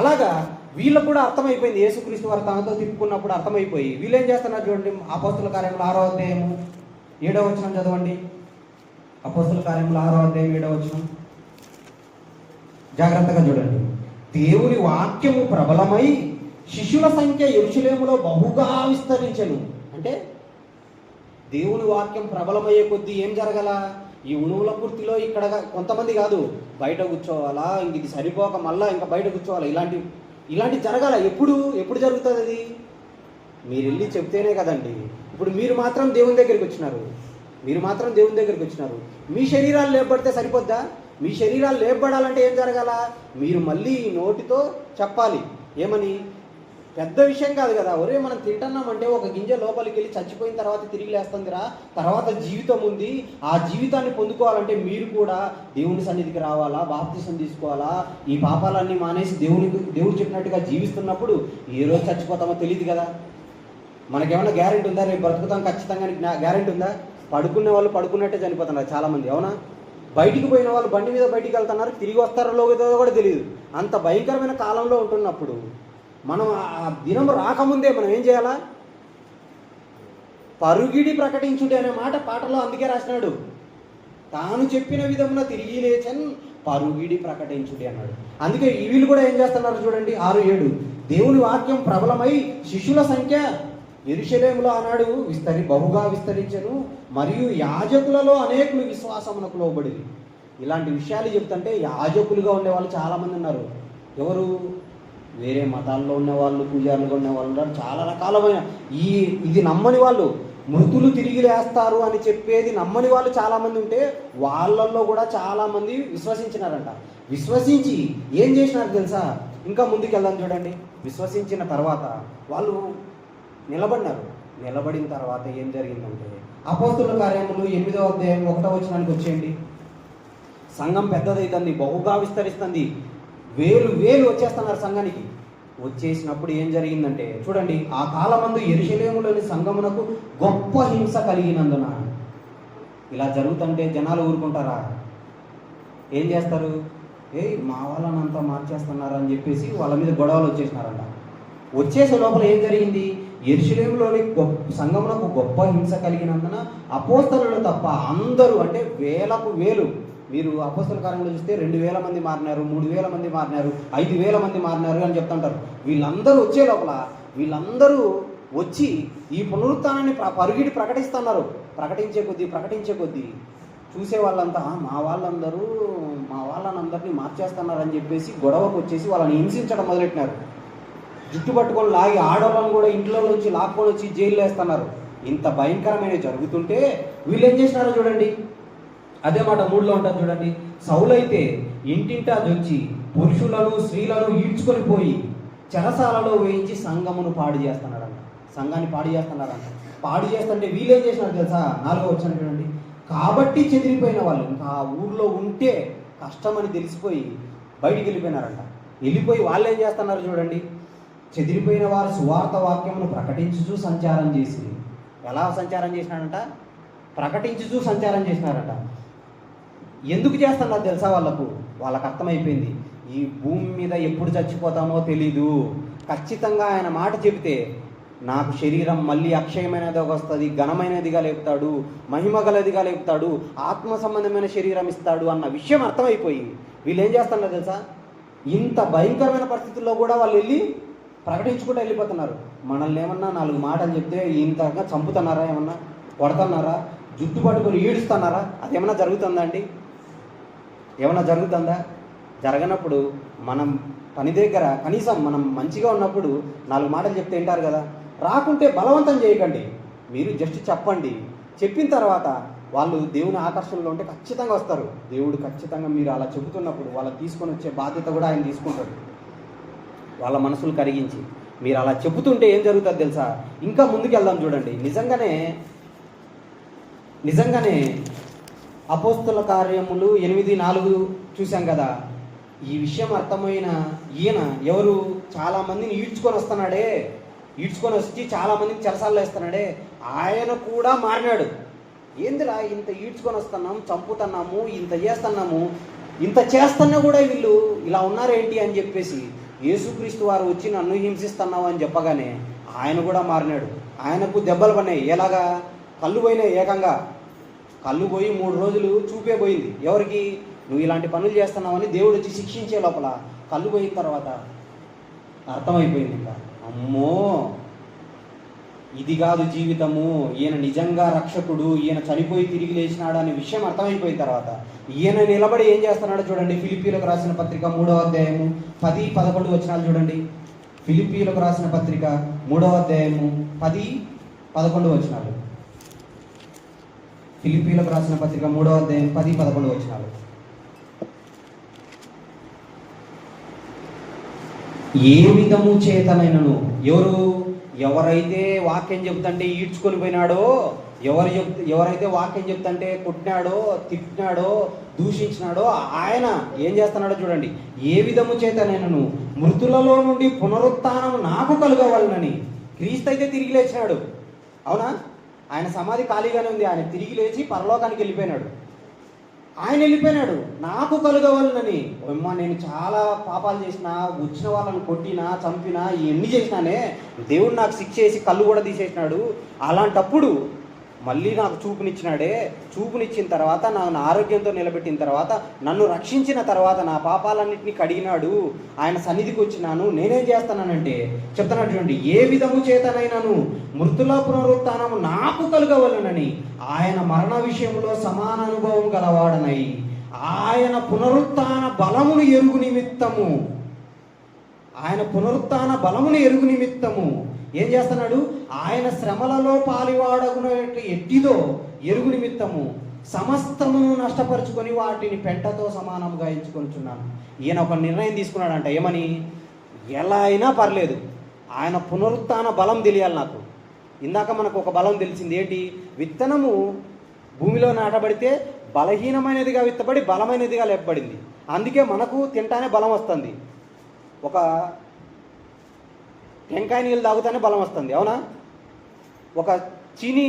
అలాగా వీళ్ళకు కూడా అర్థమైపోయింది. యేసుక్రీస్తు వారు తనతో తిప్పుకున్నప్పుడు అర్థమైపోయి వీళ్ళు ఏం చేస్తున్నారు చూడండి. అపోస్తలుల కార్యములు 6వ అధ్యాయము 7వ వచనం చదవండి. అపోస్తలుల కార్యములు 6వ అధ్యాయం 7వ వచనం జాగ్రత్తగా చూడండి. దేవుని వాక్యము ప్రబలమై శిష్యుల సంఖ్య యెరూషలేములో బహుగా విస్తరించెను. అంటే దేవుని వాక్యం ప్రబలమయ్యే కొద్దీ ఏం జరగల? ఈ ఉణువుల పూర్తిలో ఇక్కడ కొంతమంది కాదు, బయట కూర్చోవాలా, ఇంక ఇది సరిపోక మళ్ళా ఇంకా బయట కూర్చోవాలా, ఇలాంటి జరగాల. ఎప్పుడు జరుగుతుంది అది? మీరు వెళ్ళి చెప్తేనే కదండి. ఇప్పుడు మీరు మాత్రం దేవుని దగ్గరికి వచ్చినారు, మీ శరీరాలు లేపబడితే సరిపోద్దా? మీ శరీరాలు లేపబడాలంటే ఏం జరగాల? మీరు మళ్ళీ నోటితో చెప్పాలి. ఏమని? పెద్ద విషయం కాదు కదా. ఒరే, మనం తింటున్నామంటే ఒక గింజ లోపలికి వెళ్ళి చచ్చిపోయిన తర్వాత తిరిగి లేస్తుందిరా, తర్వాత జీవితం ఉంది. ఆ జీవితాన్ని పొందుకోవాలంటే మీరు కూడా దేవుని సన్నిధికి రావాలా, బాప్తిసం తీసుకోవాలా, ఈ పాపాలన్నీ మానేసి దేవుడు చెప్పినట్టుగా జీవిస్తున్నప్పుడు ఏ రోజు చచ్చిపోతామో తెలియదు కదా. మనకేమైనా గ్యారెంటీ ఉందా? రేపు బ్రతుకుతాం ఖచ్చితంగా గ్యారెంటీ ఉందా? పడుకునే వాళ్ళు పడుకున్నట్టే చనిపోతున్నారు చాలామంది, అవునా? బయటికి పోయిన వాళ్ళు బండి మీద బయటికి వెళ్తున్నారు, తిరిగి వస్తారో లేదో కూడా తెలియదు. అంత భయంకరమైన కాలంలో ఉంటున్నప్పుడు మనం ఆ దినం రాకముందే మనం ఏం చేయాలా? పరుగిడి ప్రకటించుడి అనే మాట పాటలో అందుకే రాసినాడు. తాను చెప్పిన విధంలో తిరిగి లేచన్ పరుగిడి ప్రకటించుడి అన్నాడు. అందుకే వీళ్ళు కూడా ఏం చేస్తున్నారు చూడండి. 6-7 దేవుని వాక్యం ప్రబలమై శిష్యుల సంఖ్య యెరూషలేములో ఆనాడు బహుగా విస్తరించెను, మరియు యాజకులలో అనేకులు విశ్వాసమునకు లోబడిరి. ఇలాంటి విషయాలు చెప్తుంటే యాజకులుగా ఉండేవాళ్ళు చాలామంది ఉన్నారు. ఎవరు? వేరే మతాల్లో ఉన్నవాళ్ళు, పూజారులుగా ఉన్నవాళ్ళు ఉన్నారు. చాలా రకాలమైన ఇది నమ్మని వాళ్ళు, మృతులు తిరిగి లేస్తారు అని చెప్పేది నమ్మని వాళ్ళు చాలామంది ఉంటే వాళ్ళల్లో కూడా చాలామంది విశ్వసించినారంట. విశ్వసించి ఏం చేసినారు తెలుసా? ఇంకా ముందుకు వెళ్దాం చూడండి. విశ్వసించిన తర్వాత వాళ్ళు నిలబడినారు. నిలబడిన తర్వాత ఏం జరిగిందంటే అపోస్తుల కార్యములు 8వ అధ్యాయం 1వ వచనానికి వచ్చేయండి. సంఘం పెద్దదైతుంది, బహుగా విస్తరిస్తుంది, వేలు వచ్చేస్తున్నారు సంఘానికి. వచ్చేసినప్పుడు ఏం జరిగిందంటే చూడండి, ఆ కాలమందు యెరూషలేములోని సంఘమునకు గొప్ప హింస కలిగినందున. ఇలా జరుగుతుంటే జనాలు ఊరుకుంటారా? ఏం చేస్తారు? మా వాళ్ళనంతా మార్చేస్తున్నారు అని చెప్పేసి వాళ్ళ మీద గొడవలు వచ్చేసినారంట. వచ్చేసే లోపల ఏం జరిగింది? యెరూషలేములోని సంఘమునకు గొప్ప హింస కలిగినందున అపోస్తలులు తప్ప అందరూ, అంటే వేలు, మీరు అపోస్తల కార్యంలో చూస్తే 2000 మంది మారినారు, 3000 మంది మారినారు, 5000 మంది మారినారు అని చెప్తుంటారు. వీళ్ళందరూ వచ్చే లోపల వీళ్ళందరూ వచ్చి ఈ పునరుత్థానాన్ని పరుగిడి ప్రకటిస్తున్నారు. ప్రకటించే కొద్దీ చూసే వాళ్ళంతా మా వాళ్ళనందరినీ మార్చేస్తున్నారని చెప్పేసి గొడవకు వచ్చేసి వాళ్ళని హింసించడం మొదలెట్టినారు. జుట్టు పట్టుకొని లాగి ఆడవాళ్ళని కూడా ఇంట్లో నుంచి లాక్కొని వచ్చి జైల్లో వేస్తున్నారు. ఇంత భయంకరమైన జరుగుతుంటే వీళ్ళు ఏం చేసినారో చూడండి. అదే మాట 3లో ఉంటుంది చూడండి. సౌలైతే ఇంటింటా జొచ్చి పురుషులను స్త్రీలను ఈడ్చుకొని పోయి చెరసాలలో వేయించి సంఘమును పాడు చేస్తున్నాడంట. సంఘాన్ని పాడు చేస్తున్నారంట. పాడు చేస్తుంటే వీళ్ళు ఏం చేసినారు తెలుసా? 4వ వచనం చూడండి. కాబట్టి చెదిరిపోయిన వాళ్ళు ఇంకా ఆ ఊర్లో ఉంటే కష్టమని తెలిసిపోయి బయటికి వెళ్ళిపోయినారంట. వెళ్ళిపోయి వాళ్ళు ఏం చేస్తున్నారు చూడండి. చెదిరిపోయిన వారు సువార్త వాక్యమును ప్రకటించుచూ సంచారం చేసి. ఎలా సంచారం చేసినారంట? ప్రకటించుచూ సంచారం చేసినారంట. ఎందుకు చేస్తున్నారు తెలుసా? వాళ్ళకు అర్థమైపోయింది, ఈ భూమి మీద ఎప్పుడు చచ్చిపోతామో తెలీదు. ఖచ్చితంగా ఆయన మాట చెబితే నాకు శరీరం మళ్ళీ అక్షయమైనదిగా వస్తుంది, ఘనమైనదిగా లేపుతాడు, మహిమ గలదిగా లేపుతాడు, ఆత్మ సంబంధమైన శరీరం ఇస్తాడు అన్న విషయం అర్థమైపోయి వీళ్ళు ఏం చేస్తున్నారు తెలుసా? ఇంత భయంకరమైన పరిస్థితుల్లో కూడా వాళ్ళు వెళ్ళి ప్రకటించుకుంటూ వెళ్ళిపోతున్నారు. మనల్ని ఏమన్నా 4 మాటలు చెప్తే ఇంతగా చంపుతున్నారా? ఏమన్నా కొడుతున్నారా? జుట్టు పట్టుకొని ఈడుస్తున్నారా? అదేమన్నా జరుగుతుందా అండి? ఏమన్నా జరుగుతుందా? జరగనప్పుడు మనం పని దగ్గర కనీసం మనం మంచిగా ఉన్నప్పుడు 4 మాటలు చెప్తే వింటారు కదా. రాకుంటే బలవంతం చేయకండి, మీరు జస్ట్ చెప్పండి. చెప్పిన తర్వాత వాళ్ళు దేవుని ఆకర్షణలో ఉంటే ఖచ్చితంగా వస్తారు. దేవుడు ఖచ్చితంగా మీరు అలా చెబుతున్నప్పుడు వాళ్ళని తీసుకొని వచ్చే బాధ్యత కూడా ఆయన తీసుకుంటాడు. వాళ్ళ మనసులు కరిగించి మీరు అలా చెబుతుంటే ఏం జరుగుతుంది తెలుసా? ఇంకా ముందుకు వెళ్దాం చూడండి. నిజంగానే అపోస్తుల కార్యములు 8:4 చూసాం కదా. ఈ విషయం అర్థమైన ఈయన ఎవరు? చాలామందిని ఈడ్చుకొని వచ్చి చాలామందిని చెరసాల్లో వేస్తున్నాడే, ఆయన కూడా మారినాడు. ఏందిరా ఇంత ఈడ్చుకొని వస్తున్నాము, చంపుతున్నాము, ఇంత చేస్తున్నాము, ఇంత చేస్తున్నా కూడా వీళ్ళు ఇలా ఉన్నారేంటి అని చెప్పేసి యేసుక్రీస్తు వారు వచ్చి నన్ను హింసిస్తున్నావు అని చెప్పగానే ఆయన కూడా మారినాడు. ఆయనకు దెబ్బలు పడినాయి. ఎలాగా? కళ్ళు పోయినాయి. ఏకంగా కళ్ళు పోయి 3 రోజులు చూపే పోయింది. ఎవరికి? నువ్వు ఇలాంటి పనులు చేస్తున్నావని దేవుడు వచ్చి శిక్షించే లోపల కళ్ళు పోయిన తర్వాత అర్థమైపోయింది. ఇంకా అమ్మో ఇది కాదు జీవితము, ఈయన నిజంగా రక్షకుడు, ఈయన చనిపోయి తిరిగి లేచినాడు అనే విషయం అర్థమైపోయిన తర్వాత ఈయన నిలబడి ఏం చేస్తున్నాడో చూడండి. ఫిలిప్పీలకు రాసిన పత్రిక 3వ అధ్యాయము 10-11 వచనాలు చూడండి. ఫిలిప్పీలకు రాసిన పత్రిక 3వ అధ్యాయము 10-11 వచనాలు. ఫిలిప్పీలకు రాసిన పత్రిక 3వ అధ్యాయం 10-11 వచనాలు. ఏ విధము చేతనైనను ఎవరైతే వాక్యం చెప్తుంటే ఈడ్చుకొని పోయినాడో, ఎవరైతే వాక్యం చెప్తుంటే కొట్టినాడో, తిట్టినాడో, దూషించినాడో ఆయన ఏం చేస్తున్నాడో చూడండి. ఏ విధము చేతనైనను మృతులలో నుండి పునరుత్థానం నాకు కలుగవలనని. క్రీస్తు అయితే తిరిగి లేచినాడు, అవునా? ఆయన సమాధి ఖాళీగానే ఉంది. ఆయన తిరిగి లేచి పరలోకానికి వెళ్ళిపోయినాడు. నాకు కలుగవలనని. అమ్మ నేను చాలా పాపాలు చేసినా, వచ్చిన వాళ్ళని కొట్టినా, చంపినా, ఇవన్నీ చేసినానే, దేవుడు నాకు శిక్ష చేసి కళ్ళు కూడా తీసేసినాడు. అలాంటప్పుడు మళ్ళీ నాకు చూపునిచ్చినాడే. చూపునిచ్చిన తర్వాత నన్ను ఆరోగ్యంతో నిలబెట్టిన తర్వాత, నన్ను రక్షించిన తర్వాత, నా పాపాలన్నింటినీ కడిగినాడు. ఆయన సన్నిధికి వచ్చినాను. నేనేం చేస్తానంటే చెప్తాను చూడండి. ఏ విధము చేతనైనాను మృతుల పునరుత్థానము నాకు కలుగవలనని ఆయన మరణ విషయంలో సమాన అనుభవం గలవాడనై ఆయన పునరుత్థాన బలమును ఎరుగు నిమిత్తము ఏం చేస్తున్నాడు? ఆయన శ్రమలలో పాలివాడగునట్టు ఎట్టిదో ఎరుగు నిమిత్తము సమస్తమును నష్టపరుచుకొని వాటిని పెంటతో సమానంగా ఎంచుకొనిచున్నాను. ఈయన ఒక నిర్ణయం తీసుకున్నాడంట. ఏమని? ఎలా అయినా పర్లేదు, ఆయన పునరుత్థాన బలం తెలియాలి నాకు. ఇందాక మనకు ఒక బలం తెలిసింది ఏంటి? విత్తనము భూమిలో నాటబడితే బలహీనమైనదిగా విత్తబడి బలమైనదిగా లేపబడింది. అందుకే మనకు తింటానే బలం వస్తుంది. ఒక టెంకాయ నీళ్ళు తాగుతానే బలం వస్తుంది, అవునా? ఒక చీనీ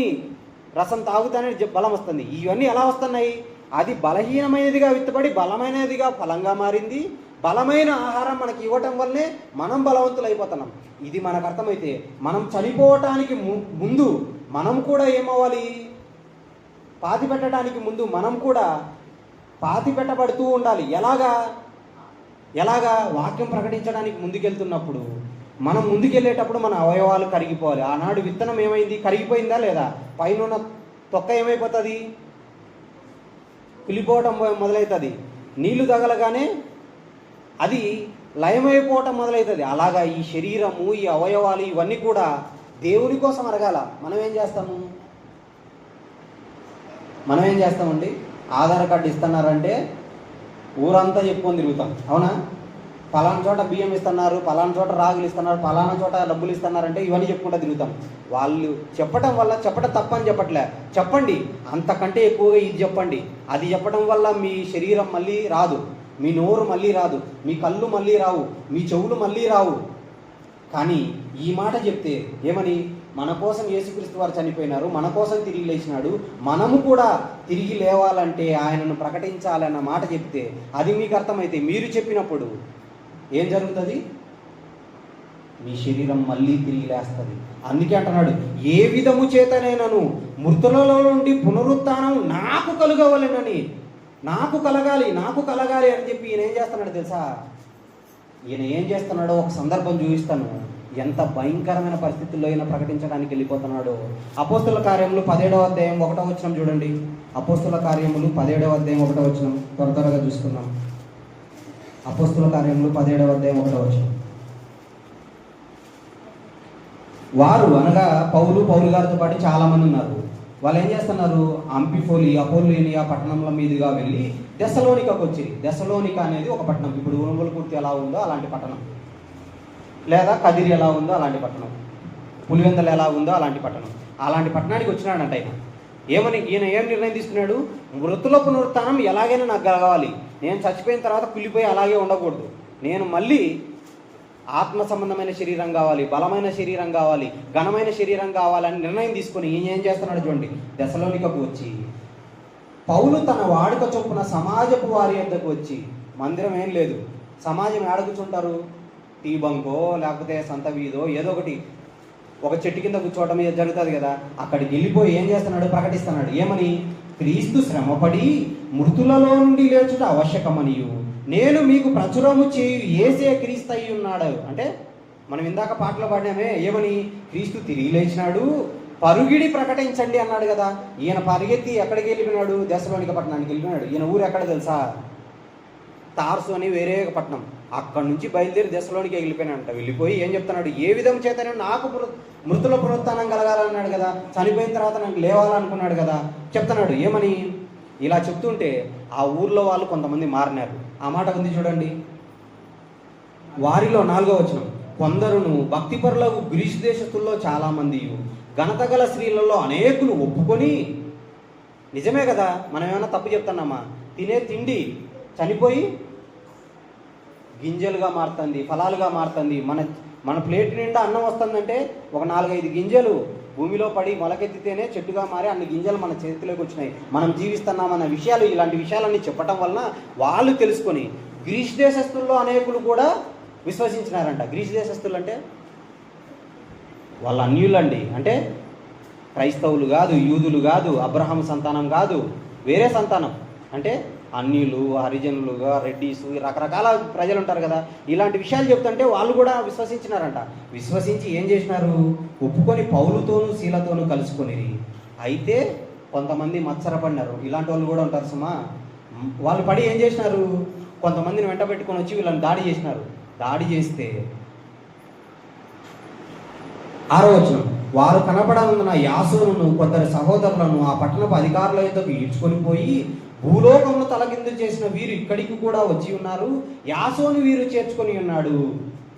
రసం తాగుతానే బలం వస్తుంది. ఇవన్నీ ఎలా వస్తున్నాయి? అది బలహీనమైనదిగా విత్తబడి బలమైనదిగా ఫలంగా మారింది. బలమైన ఆహారం మనకి ఇవ్వటం వల్లనే మనం బలవంతులు అయిపోతున్నాం. ఇది మనకు అర్థమైతే మనం చనిపోవటానికి ముందు మనం కూడా ఏమవ్వాలి? పాతి పెట్టడానికి ముందు మనం కూడా పాతి పెట్టబడుతూ ఉండాలి. ఎలాగా? వాక్యం ప్రకటించడానికి ముందుకెళ్తున్నప్పుడు, మనం ముందుకెళ్ళేటప్పుడు మన అవయవాలు కరిగిపోవాలి. ఆనాడు విత్తనం ఏమైంది? కరిగిపోయిందా లేదా? పైన తొక్క ఏమైపోతుంది? కులిపోవటం మొదలవుతుంది. నీళ్లు తగలగానే అది లయమైపోవటం మొదలవుతుంది. అలాగా ఈ శరీరము, ఈ అవయవాలు ఇవన్నీ కూడా దేవుని కోసం అరగాల. మనం ఏం చేస్తామండి? ఆధార్ కార్డు ఇస్తున్నారంటే ఊరంతా చెప్పుకొని తిరుగుతాం, అవునా? పలానా చోట బియ్యం ఇస్తున్నారు, పలానా చోట రాగులు ఇస్తున్నారు, పలానా చోట డబ్బులు ఇస్తున్నారంటే ఇవన్నీ చెప్పుకుంటూ తిరుగుతాం. వాళ్ళు చెప్పడం వల్ల, చెప్పడం తప్పని చెప్పట్లే, చెప్పండి, అంతకంటే ఎక్కువగా ఇది చెప్పండి. అది చెప్పడం వల్ల మీ శరీరం మళ్ళీ రాదు, మీ నోరు మళ్ళీ రాదు, మీ కళ్ళు మళ్ళీ రావు, మీ చెవులు మళ్ళీ రావు. కానీ ఈ మాట చెప్తే ఏమని? మన కోసం యేసుక్రీస్తు వారు చనిపోయినారు, మన కోసం తిరిగి లేచినాడు, మనము కూడా తిరిగి లేవాలంటే ఆయనను ప్రకటించాలన్న మాట చెప్తే, అది మీకు అర్థమైతే మీరు చెప్పినప్పుడు ఏం జరుగుతుంది? మీ శరీరం మళ్ళీ తిరిగి లేస్తుంది. అందుకే అంటున్నాడు, ఏ విధము చేతనైనను మృతులలో నుండి పునరుత్థానం నాకు కలగాలి అని చెప్పి ఈయన ఏం చేస్తున్నాడు తెలుసా? ఈయన ఏం చేస్తున్నాడో ఒక సందర్భం చూపిస్తాను. ఎంత భయంకరమైన పరిస్థితుల్లో ఈయన ప్రకటించడానికి వెళ్ళిపోతున్నాడో. అపోస్తుల కార్యములు 17వ అధ్యాయం 1వ వచనం చూడండి. అపోస్తుల కార్యములు 17వ అధ్యాయం 1వ వచనం త్వరగా చూసుకుందాం. అపోస్తుల కార్యములు 17వ అధ్యాయం 1వ వచనం. వారు అనగా పౌలు గారితో పాటు చాలా మంది ఉన్నారు. వాళ్ళు ఏం చేస్తున్నారు? అపోలోనియా పట్టణంల మీదుగా వెళ్ళి దెస్సలోనికాకు వచ్చి, దెస్సలోనిక అనేది ఒక పట్టణం. ఇప్పుడు ఉనుగోలుకుర్తి ఎలా ఉందో అలాంటి పట్టణం, లేదా కదిరి ఎలా ఉందో అలాంటి పట్టణం, పులివెందలు ఎలా ఉందో అలాంటి పట్టణం. అలాంటి పట్టణానికి వచ్చినాడంట ఆయన. ఈయన ఏం నిర్ణయం తీసుకున్నాడు? మృతుల పునరుత్థానం ఎలాగైనా నాకు కావాలి, నేను చచ్చిపోయిన తర్వాత కుళ్ళిపోయి అలాగే ఉండకూడదు, నేను మళ్ళీ ఆత్మ సంబంధమైన శరీరం కావాలి, బలమైన శరీరం కావాలి, ఘనమైన శరీరం కావాలని నిర్ణయం తీసుకుని ఈయన ఏం చేస్తున్నాడు చూడండి. దెస్సలోనికకు వచ్చి పౌలు తన వాడుక చొప్పున సమాజపు వారి వద్దకు వచ్చి, మందిరం ఏం లేదు, సమాజం ఏడ కూర్చుంటారు? టీ బంకో లేకపోతే సంత వీధో ఏదో ఒకటి, ఒక చెట్టు కింద కూర్చోవటం జరుగుతుంది కదా. అక్కడికి వెళ్ళిపోయి ఏం చేస్తున్నాడు? ప్రకటిస్తున్నాడు. ఏమని? క్రీస్తు శ్రమపడి మృతులలో నుండి లేచుట ఆవశ్యకమనియు నేను మీకు ప్రచురము చేయు యేసే క్రీస్తు అయి ఉన్నాడు. అంటే మనం ఇందాక పాటలు పాడినామే, ఏమని? క్రీస్తు తిరిగి లేచినాడు, పరుగిడి ప్రకటించండి అన్నాడు కదా. ఈయన పరిగెత్తి ఎక్కడికి వెళ్ళిపోయినాడు? దెస్సలోనిక పట్టణానికి వెళ్ళిపోయినాడు. ఈయన ఊరు ఎక్కడ తెలుసా? తార్సు అని వేరే ఒక పట్టణం. అక్కడి నుంచి బయలుదేరి దెస్సలోనిక వెళ్ళిపోయినాడంట. వెళ్ళిపోయి ఏం చెప్తున్నాడు? ఏ విధం చేతనే నాకు మృతుల పునరుత్థానం కలగాలన్నాడు కదా, చనిపోయిన తర్వాత నాకు లేవాలనుకున్నాడు కదా. చెప్తున్నాడు ఏమని? ఇలా చెప్తుంటే ఆ ఊర్లో వాళ్ళు కొంతమంది మారినారు. ఆ మాట ఉంది చూడండి. వారిలో 4వ వచనం, కొందరును భక్తిపరులకు గ్రీసు దేశస్తుల్లో చాలామంది, ఘనత గల స్త్రీలలో అనేకులు ఒప్పుకొని, నిజమే కదా, మనం ఏమైనా తప్పు చెప్తున్నామా? తినే తిండి చనిపోయి గింజలుగా మారుతుంది, ఫలాలుగా మారుతుంది. మన ప్లేట్ నిండా అన్నం వస్తుందంటే ఒక 4-5 గింజలు భూమిలో పడి మొలకెత్తితేనే చెట్టుగా మారి అన్ని గింజలు మన చేతిలోకి వచ్చినాయి, మనం జీవిస్తున్నామన్న విషయాలు, ఇలాంటి విషయాలన్నీ చెప్పటం వలన వాళ్ళు తెలుసుకొని గ్రీసు దేశస్తుల్లో అనేకులు కూడా విశ్వసించినారంట. గ్రీసు దేశస్తులు అంటే వాళ్ళ అన్యులండి. అంటే క్రైస్తవులు కాదు, యూదులు కాదు, అబ్రహాం సంతానం కాదు, వేరే సంతానం. అంటే అన్యులు, హరిజనులుగా, రెడ్డీసు, రకరకాల ప్రజలు ఉంటారు కదా. ఇలాంటి విషయాలు చెప్తుంటే వాళ్ళు కూడా విశ్వసించినారంట. విశ్వసించి ఏం చేసినారు? ఒప్పుకొని పౌలుతోనూ శీలతోనూ కలుసుకొని. అయితే కొంతమంది మత్సరపడినారు. ఇలాంటి వాళ్ళు కూడా ఉంటారు సుమా. వాళ్ళు పడి ఏం చేసినారు? కొంతమందిని వెంట పెట్టుకొని వచ్చి వీళ్ళని దాడి చేసినారు. దాడి చేస్తే 6వ వచనం, వారు కనపడనున్న యాసోనును కొందరు సహోదరులను ఆ పట్టణపు అధికారుల యొద్దకు ఈడ్చుకొని పోయి, భూలోకమును తలకిందు చేసిన వీరు ఇక్కడికి కూడా వచ్చి ఉన్నారు, యాసోను వీరు చేర్చుకొని ఉన్నాడు.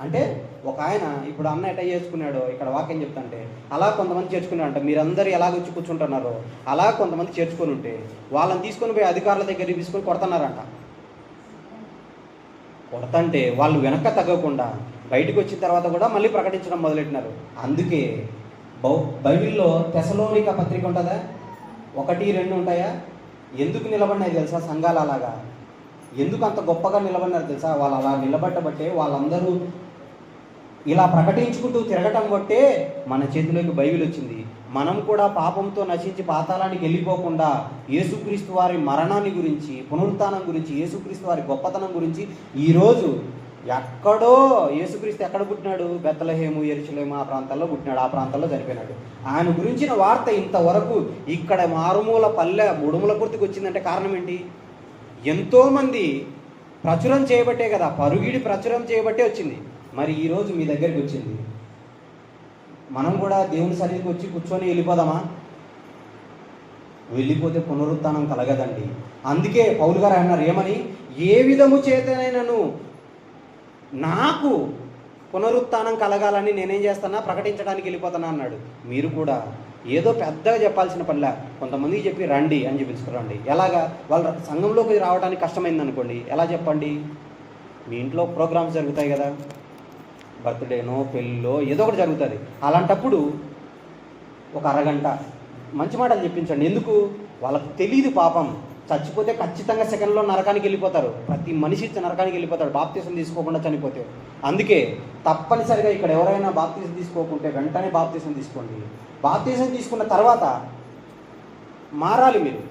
అంటే ఒక ఆయన ఇప్పుడు అన్న ఎట్లా చేసుకున్నాడో ఇక్కడ వాక్యం చెప్తాంటే అలా కొంతమంది చేర్చుకున్నారంట. మీరందరూ ఎలాగ వచ్చి కూర్చుంటున్నారో అలా కొంతమంది చేర్చుకొని ఉంటే వాళ్ళని తీసుకొని పోయి అధికారుల దగ్గర తీసుకొని కొడుతున్నారంట. కొడతంటే వాళ్ళు వెనక తగ్గకుండా బయటకు వచ్చిన తర్వాత కూడా మళ్ళీ ప్రకటించడం మొదలెట్టినారు. అందుకే బైబిల్లో తెసలోనిక పత్రిక ఉంటుందా, 1, 2 ఉంటాయా? ఎందుకు నిలబడినాయి తెలుసా సంఘాలు అలాగా? ఎందుకు అంత గొప్పగా నిలబడినారు తెలుసా? వాళ్ళు అలా నిలబడ్డబట్టే వాళ్ళందరూ ఇలా ప్రకటించుకుంటూ తిరగటం బట్టే మన చేతిలోకి బైబిల్ వచ్చింది. మనం కూడా పాపంతో నశించి పాతాళానికి వెళ్ళిపోకుండా యేసుక్రీస్తు వారి మరణాన్ని గురించి, పునరుత్థానం గురించి, యేసుక్రీస్తు వారి గొప్పతనం గురించి ఈరోజు ఎక్కడో యేసుక్రీస్తు ఎక్కడ పుట్టినాడు? బెత్లెహేము, యెరూషలేము ఆ ప్రాంతాల్లో పుట్టినాడు, ఆ ప్రాంతాల్లో చనిపోయినాడు. ఆయన గురించిన వార్త ఇంతవరకు ఇక్కడ మారుమూల పల్లె ముడుముల పూర్తికి వచ్చిందంటే కారణం ఏంటి? ఎంతోమంది ప్రచురం చేయబట్టే కదా, పరుగిడి ప్రచురం చేయబట్టే వచ్చింది. మరి ఈరోజు మీ దగ్గరికి వచ్చింది. మనం కూడా దేవుని సన్నిధికి వచ్చి కూర్చొని వెళ్ళిపోదామా? వెళ్ళిపోతే పునరుత్థానం కలగదండి. అందుకే పౌలు గారు అన్నారు ఏమని? ఏ విధము చేతనైనను నాకు పునరుత్థానం కలగాలని నేనేం చేస్తానా? ప్రకటించడానికి వెళ్ళిపోతానా అన్నాడు. మీరు కూడా ఏదో పెద్దగా చెప్పాల్సిన పనిలా కొంతమందికి చెప్పి రండి అని చెప్పించుకురండి. ఎలాగా? వాళ్ళ సంఘంలోకి రావడానికి కష్టమైంది అనుకోండి, ఎలా చెప్పండి? మీ ఇంట్లో ప్రోగ్రామ్స్ జరుగుతాయి కదా, బర్త్డేనో పెళ్ళో ఏదో ఒకటి జరుగుతుంది. అలాంటప్పుడు ఒక అరగంట మంచి మాటలు చెప్పించండి. ఎందుకు? వాళ్ళకు తెలియదు పాపం. చచ్చిపోతే ఖచ్చితంగా సెకండ్లో నరకానికి వెళ్ళిపోతారు. ప్రతి మనిషి నరకానికి వెళ్ళిపోతాడు బాప్తీసం తీసుకోకుండా చనిపోతే. అందుకే తప్పనిసరిగా ఇక్కడ ఎవరైనా బాప్తీసం తీసుకోకుంటే వెంటనే బాప్తీసం తీసుకోండి. బాప్తీసం తీసుకున్న తర్వాత మారాలి. మీరు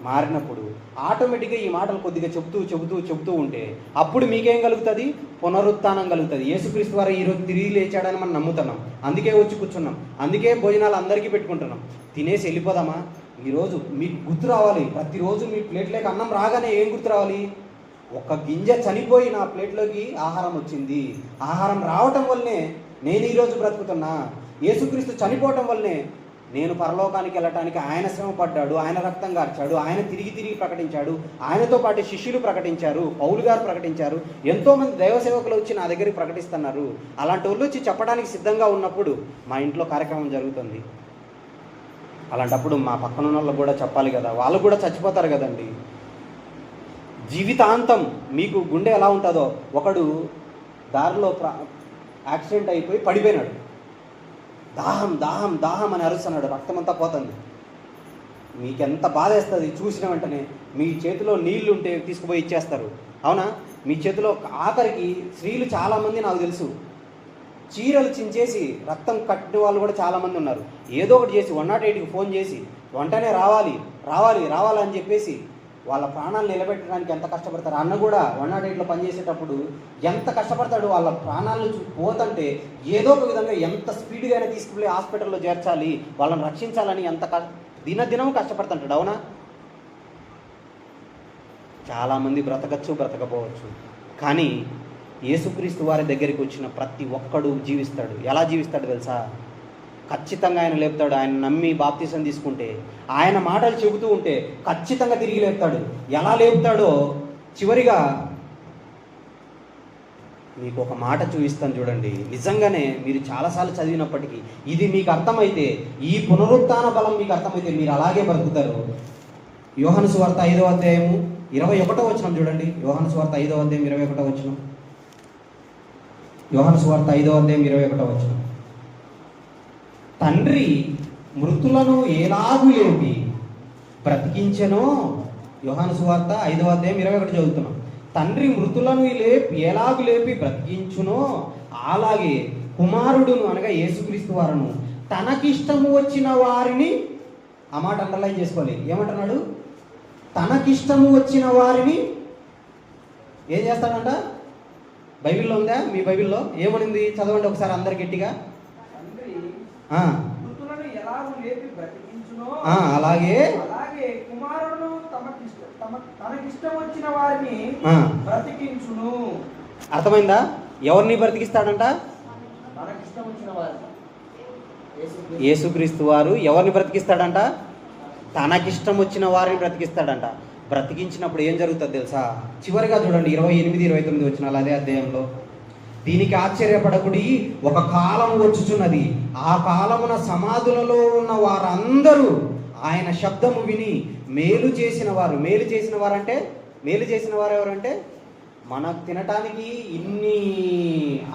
మారినప్పుడు ఆటోమేటిక్గా ఈ మాటలు కొద్దిగా చెబుతూ ఉంటే అప్పుడు మీకేం కలుగుతుంది? పునరుత్థానం కలుగుతుంది. యేసుక్రీస్తు వారు ఈరోజు తిరిగి లేచాడని మనం నమ్ముతున్నాం. అందుకే వచ్చి కూర్చున్నాం. అందుకే భోజనాలు అందరికీ పెట్టుకుంటున్నాం. తినేసి వెళ్ళిపోదామా? ఈరోజు మీకు గుర్తు రావాలి. ప్రతిరోజు మీ ప్లేట్లోకి అన్నం రాగానే ఏం గుర్తు రావాలి? ఒక గింజ చనిపోయి నా ప్లేట్లోకి ఆహారం వచ్చింది. ఆహారం రావటం వల్లనే నేను ఈరోజు బ్రతుకుతున్నా. యేసుక్రీస్తు చనిపోవటం వల్లనే నేను పరలోకానికి వెళ్ళటానికి ఆయన శ్రమ పడ్డాడు, ఆయన రక్తం గార్చాడు, ఆయన తిరిగి ప్రకటించాడు, ఆయనతో పాటు శిష్యులు ప్రకటించారు, పౌలు గారు ప్రకటించారు, ఎంతోమంది దైవ సేవకులు వచ్చి నా దగ్గరికి ప్రకటిస్తున్నారు. అలాంటి వాళ్ళు వచ్చి చెప్పడానికి సిద్ధంగా ఉన్నప్పుడు మా ఇంట్లో కార్యక్రమం జరుగుతుంది. అలాంటప్పుడు మా పక్కన వాళ్ళు కూడా చెప్పాలి కదా, వాళ్ళు కూడా చచ్చిపోతారు కదండి. జీవితాంతం మీకు గుండె ఎలా ఉంటుందో, ఒకడు దారిలో యాక్సిడెంట్ అయిపోయి పడిపోయినాడు, దాహం దాహం దాహం అని అరుస్తున్నాడు, రక్తం అంతా పోతుంది. మీకెంత బాధ వేస్తుంది చూసిన వెంటనే. మీ చేతిలో నీళ్లు ఉంటే తీసుకుపోయి ఇచ్చేస్తారు, అవునా? మీ చేతిలో ఆఖరికి స్త్రీలు చాలామంది నాకు తెలుసు చీరలు చించేసి రక్తం కట్టిన వాళ్ళు కూడా చాలామంది ఉన్నారు. ఏదో ఒకటి చేసి 108కి ఫోన్ చేసి వెంటనే రావాలి అని చెప్పేసి వాళ్ళ ప్రాణాలు నిలబెట్టడానికి ఎంత కష్టపడతారు. అన్న కూడా 108లో పనిచేసేటప్పుడు ఎంత కష్టపడతాడు. వాళ్ళ ప్రాణాలు పోతుంటే ఏదో ఒక విధంగా ఎంత స్పీడ్గా అయినా తీసుకుపోయి హాస్పిటల్లో చేర్చాలి, వాళ్ళని రక్షించాలని ఎంత దినదినం కష్టపడుతుంటాడు, అవునా? చాలామంది బ్రతకపోవచ్చు, కానీ యేసుక్రీస్తు వారి దగ్గరికి వచ్చిన ప్రతి ఒక్కడు జీవిస్తాడు. ఎలా జీవిస్తాడు తెలుసా? ఖచ్చితంగా ఆయన లేపుతాడు. ఆయన నమ్మి బాప్తీసం తీసుకుంటే, ఆయన మాటలు చెబుతూ ఉంటే ఖచ్చితంగా తిరిగి లేపుతాడు. ఎలా లేపుతాడో చివరిగా మీకు ఒక మాట చూపిస్తాను చూడండి. నిజంగానే మీరు చాలాసార్లు చదివినప్పటికీ ఇది మీకు అర్థమైతే, ఈ పునరుత్థాన బలం మీకు అర్థమైతే మీరు అలాగే బ్రతుకుతారు. యోహాను సువార్త 5వ అధ్యాయము 21వ వచనం చూడండి. యోహాను సువార్త 5వ అధ్యాయం 21వ వచనం. యోహాను సువార్త 5వ అధ్యాయం 21వ వచనం. తండ్రి మృతులను ఎలాగు లేపి బ్రతికించెనో, యోహాను సువార్త 5వ అధ్యాయం 21 చదువుతున్నాం. తండ్రి మృతులను ఎలాగు లేపి బ్రతికించునో అలాగే కుమారుడును అనగా యేసుక్రీస్తు వారును తనకిష్టము వచ్చిన వారిని, ఆ మాట అండర్లైన్ చేసుకోవాలి. ఏమంటున్నాడు? తనకిష్టము వచ్చిన వారిని ఏం చేస్తాడంట? బైబిల్లో ఉందా? మీ బైబిల్లో ఏమనింది? చదవండి ఒకసారి అందరు గట్టిగా. అలాగే కుమారుడు తనకిష్టం వచ్చిన వారిని బ్రతికించును. అర్థమైందా? ఎవరిని బ్రతికిస్తాడంట? తనకిష్టం వచ్చిన వారిని. యేసుక్రీస్తు వారు ఎవరిని బ్రతికిస్తాడంట? తనకిష్టం వచ్చిన వారిని బ్రతికిస్తాడంట. బ్రతికించినప్పుడు ఏం జరుగుతుంది తెలుసా? చివరిగా చూడండి 28, 29 వచనాలు అదే అధ్యాయంలో. దీనికి ఆశ్చర్యపడకుడి, ఒక కాలం వచ్చుచున్నది, ఆ కాలమున సమాధులలో ఉన్న వారందరూ ఆయన శబ్దము విని మేలు చేసిన వారు అంటే మేలు చేసిన వారు ఎవరంటే మనకు తినటానికి ఇన్ని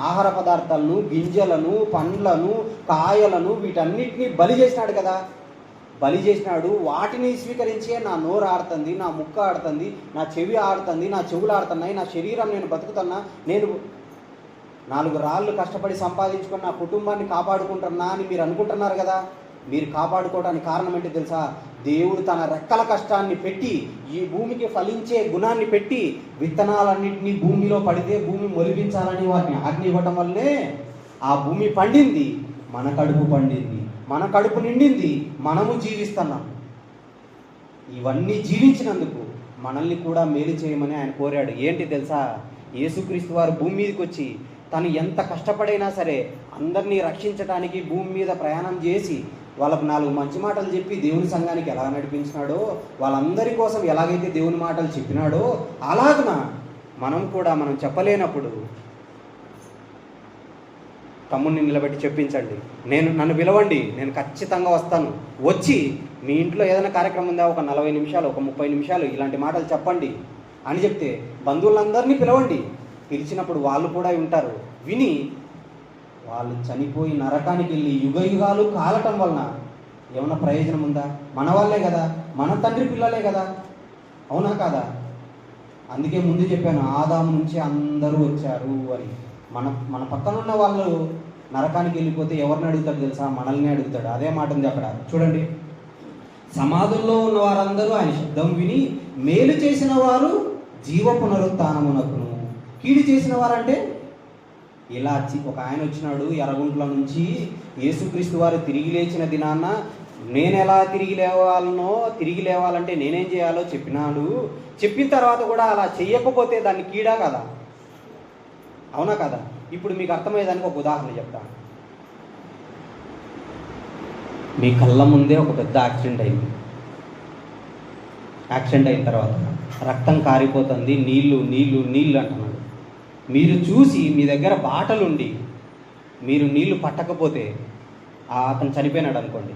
ఆహార పదార్థాలను, గింజలను, పండ్లను, కాయలను వీటన్నిటిని బలి చేసినాడు కదా. బలి చేసినాడు, వాటిని స్వీకరించే నా నోరు ఆడుతుంది, నా ముక్క ఆడుతుంది, నా చెవి ఆడుతుంది, నా చెవులు ఆడుతున్నాయి, నా శరీరం నేను బతుకుతున్నా, నేను 4 రాళ్ళు కష్టపడి సంపాదించుకొని నా కుటుంబాన్ని కాపాడుకుంటున్నా అని మీరు అనుకుంటున్నారు కదా. మీరు కాపాడుకోవడానికి కారణం ఏంటో తెలుసా? దేవుడు తన రెక్కల కష్టాన్ని పెట్టి ఈ భూమికి ఫలించే గుణాన్ని పెట్టి విత్తనాలన్నింటినీ భూమిలో పడితే భూమి మొలిపించాలని వాటిని ఆజ్ఞ ఇవ్వటం వల్లే ఆ భూమి పండింది, మన కడుపు పండింది, మన కడుపు నిండింది, మనము జీవిస్తున్నాం. ఇవన్నీ జీవించినందుకు మనల్ని కూడా మేలు చేయమని ఆయన కోరాడు. ఏంటి తెలుసా? యేసుక్రీస్తు వారు భూమి మీదకి వచ్చి తను ఎంత కష్టపడైనా సరే అందరినీ రక్షించడానికి భూమి మీద ప్రయాణం చేసి వాళ్ళకు 4 మంచి మాటలు చెప్పి దేవుని సంఘానికి ఎలా నడిపించినాడో, వాళ్ళందరి కోసం ఎలాగైతే దేవుని మాటలు చెప్పినాడో, అలాగున మనం చెప్పలేనప్పుడు తమ్ముడిని నిలబెట్టి చెప్పించండి, నన్ను పిలవండి, నేను ఖచ్చితంగా వస్తాను, వచ్చి మీ ఇంట్లో ఏదైనా కార్యక్రమం ఉందా, ఒక 40 నిమిషాలు, ఒక 30 నిమిషాలు ఇలాంటి మాటలు చెప్పండి అని చెప్తే బంధువులందరినీ పిలవండి. పిలిచినప్పుడు వాళ్ళు కూడా వింటారు. విని వాళ్ళు చనిపోయి నరకానికి వెళ్ళి యుగయుగాలు కాలటం వలన ఏమన్నా ప్రయోజనం ఉందా? మన వాళ్ళే కదా, మన తండ్రి పిల్లలే కదా, అవునా కాదా? అందుకే ముందు చెప్పాను, ఆదాము నుంచి అందరూ వచ్చారు అని. మన పక్కన ఉన్న వాళ్ళు నరకానికి వెళ్ళిపోతే ఎవరిని అడుగుతాడు తెలుసా? మనల్ని అడుగుతాడు. అదే మాట ఉంది అక్కడ చూడండి. సమాధుల్లో ఉన్న వారందరూ ఆయన శబ్దం విని మేలు చేసిన వారు జీవ పునరుత్థానమునకును, కీడు చేసిన వారంటే ఇలా ఒక ఆయన వచ్చినాడు ఎర్రగుంట్ల నుంచి. యేసుక్రీస్తు వారు తిరిగి లేచిన దినాన్న నేను ఎలా తిరిగి లేవాలంటే నేనేం చేయాలో చెప్పినాడు. చెప్పిన తర్వాత కూడా అలా చెయ్యకపోతే దాన్ని కీడా కదా, అవునా కదా? ఇప్పుడు మీకు అర్థమయ్యేదానికి ఒక ఉదాహరణ చెప్తాను. మీ కళ్ళ ముందే ఒక పెద్ద యాక్సిడెంట్ అయింది. యాక్సిడెంట్ అయిన తర్వాత రక్తం కారిపోతుంది, నీళ్ళు అంటున్నాడు. మీరు చూసి మీ దగ్గర బాటలుండి మీరు నీళ్లు పట్టకపోతే అతను చనిపోయినాడు అనుకోండి,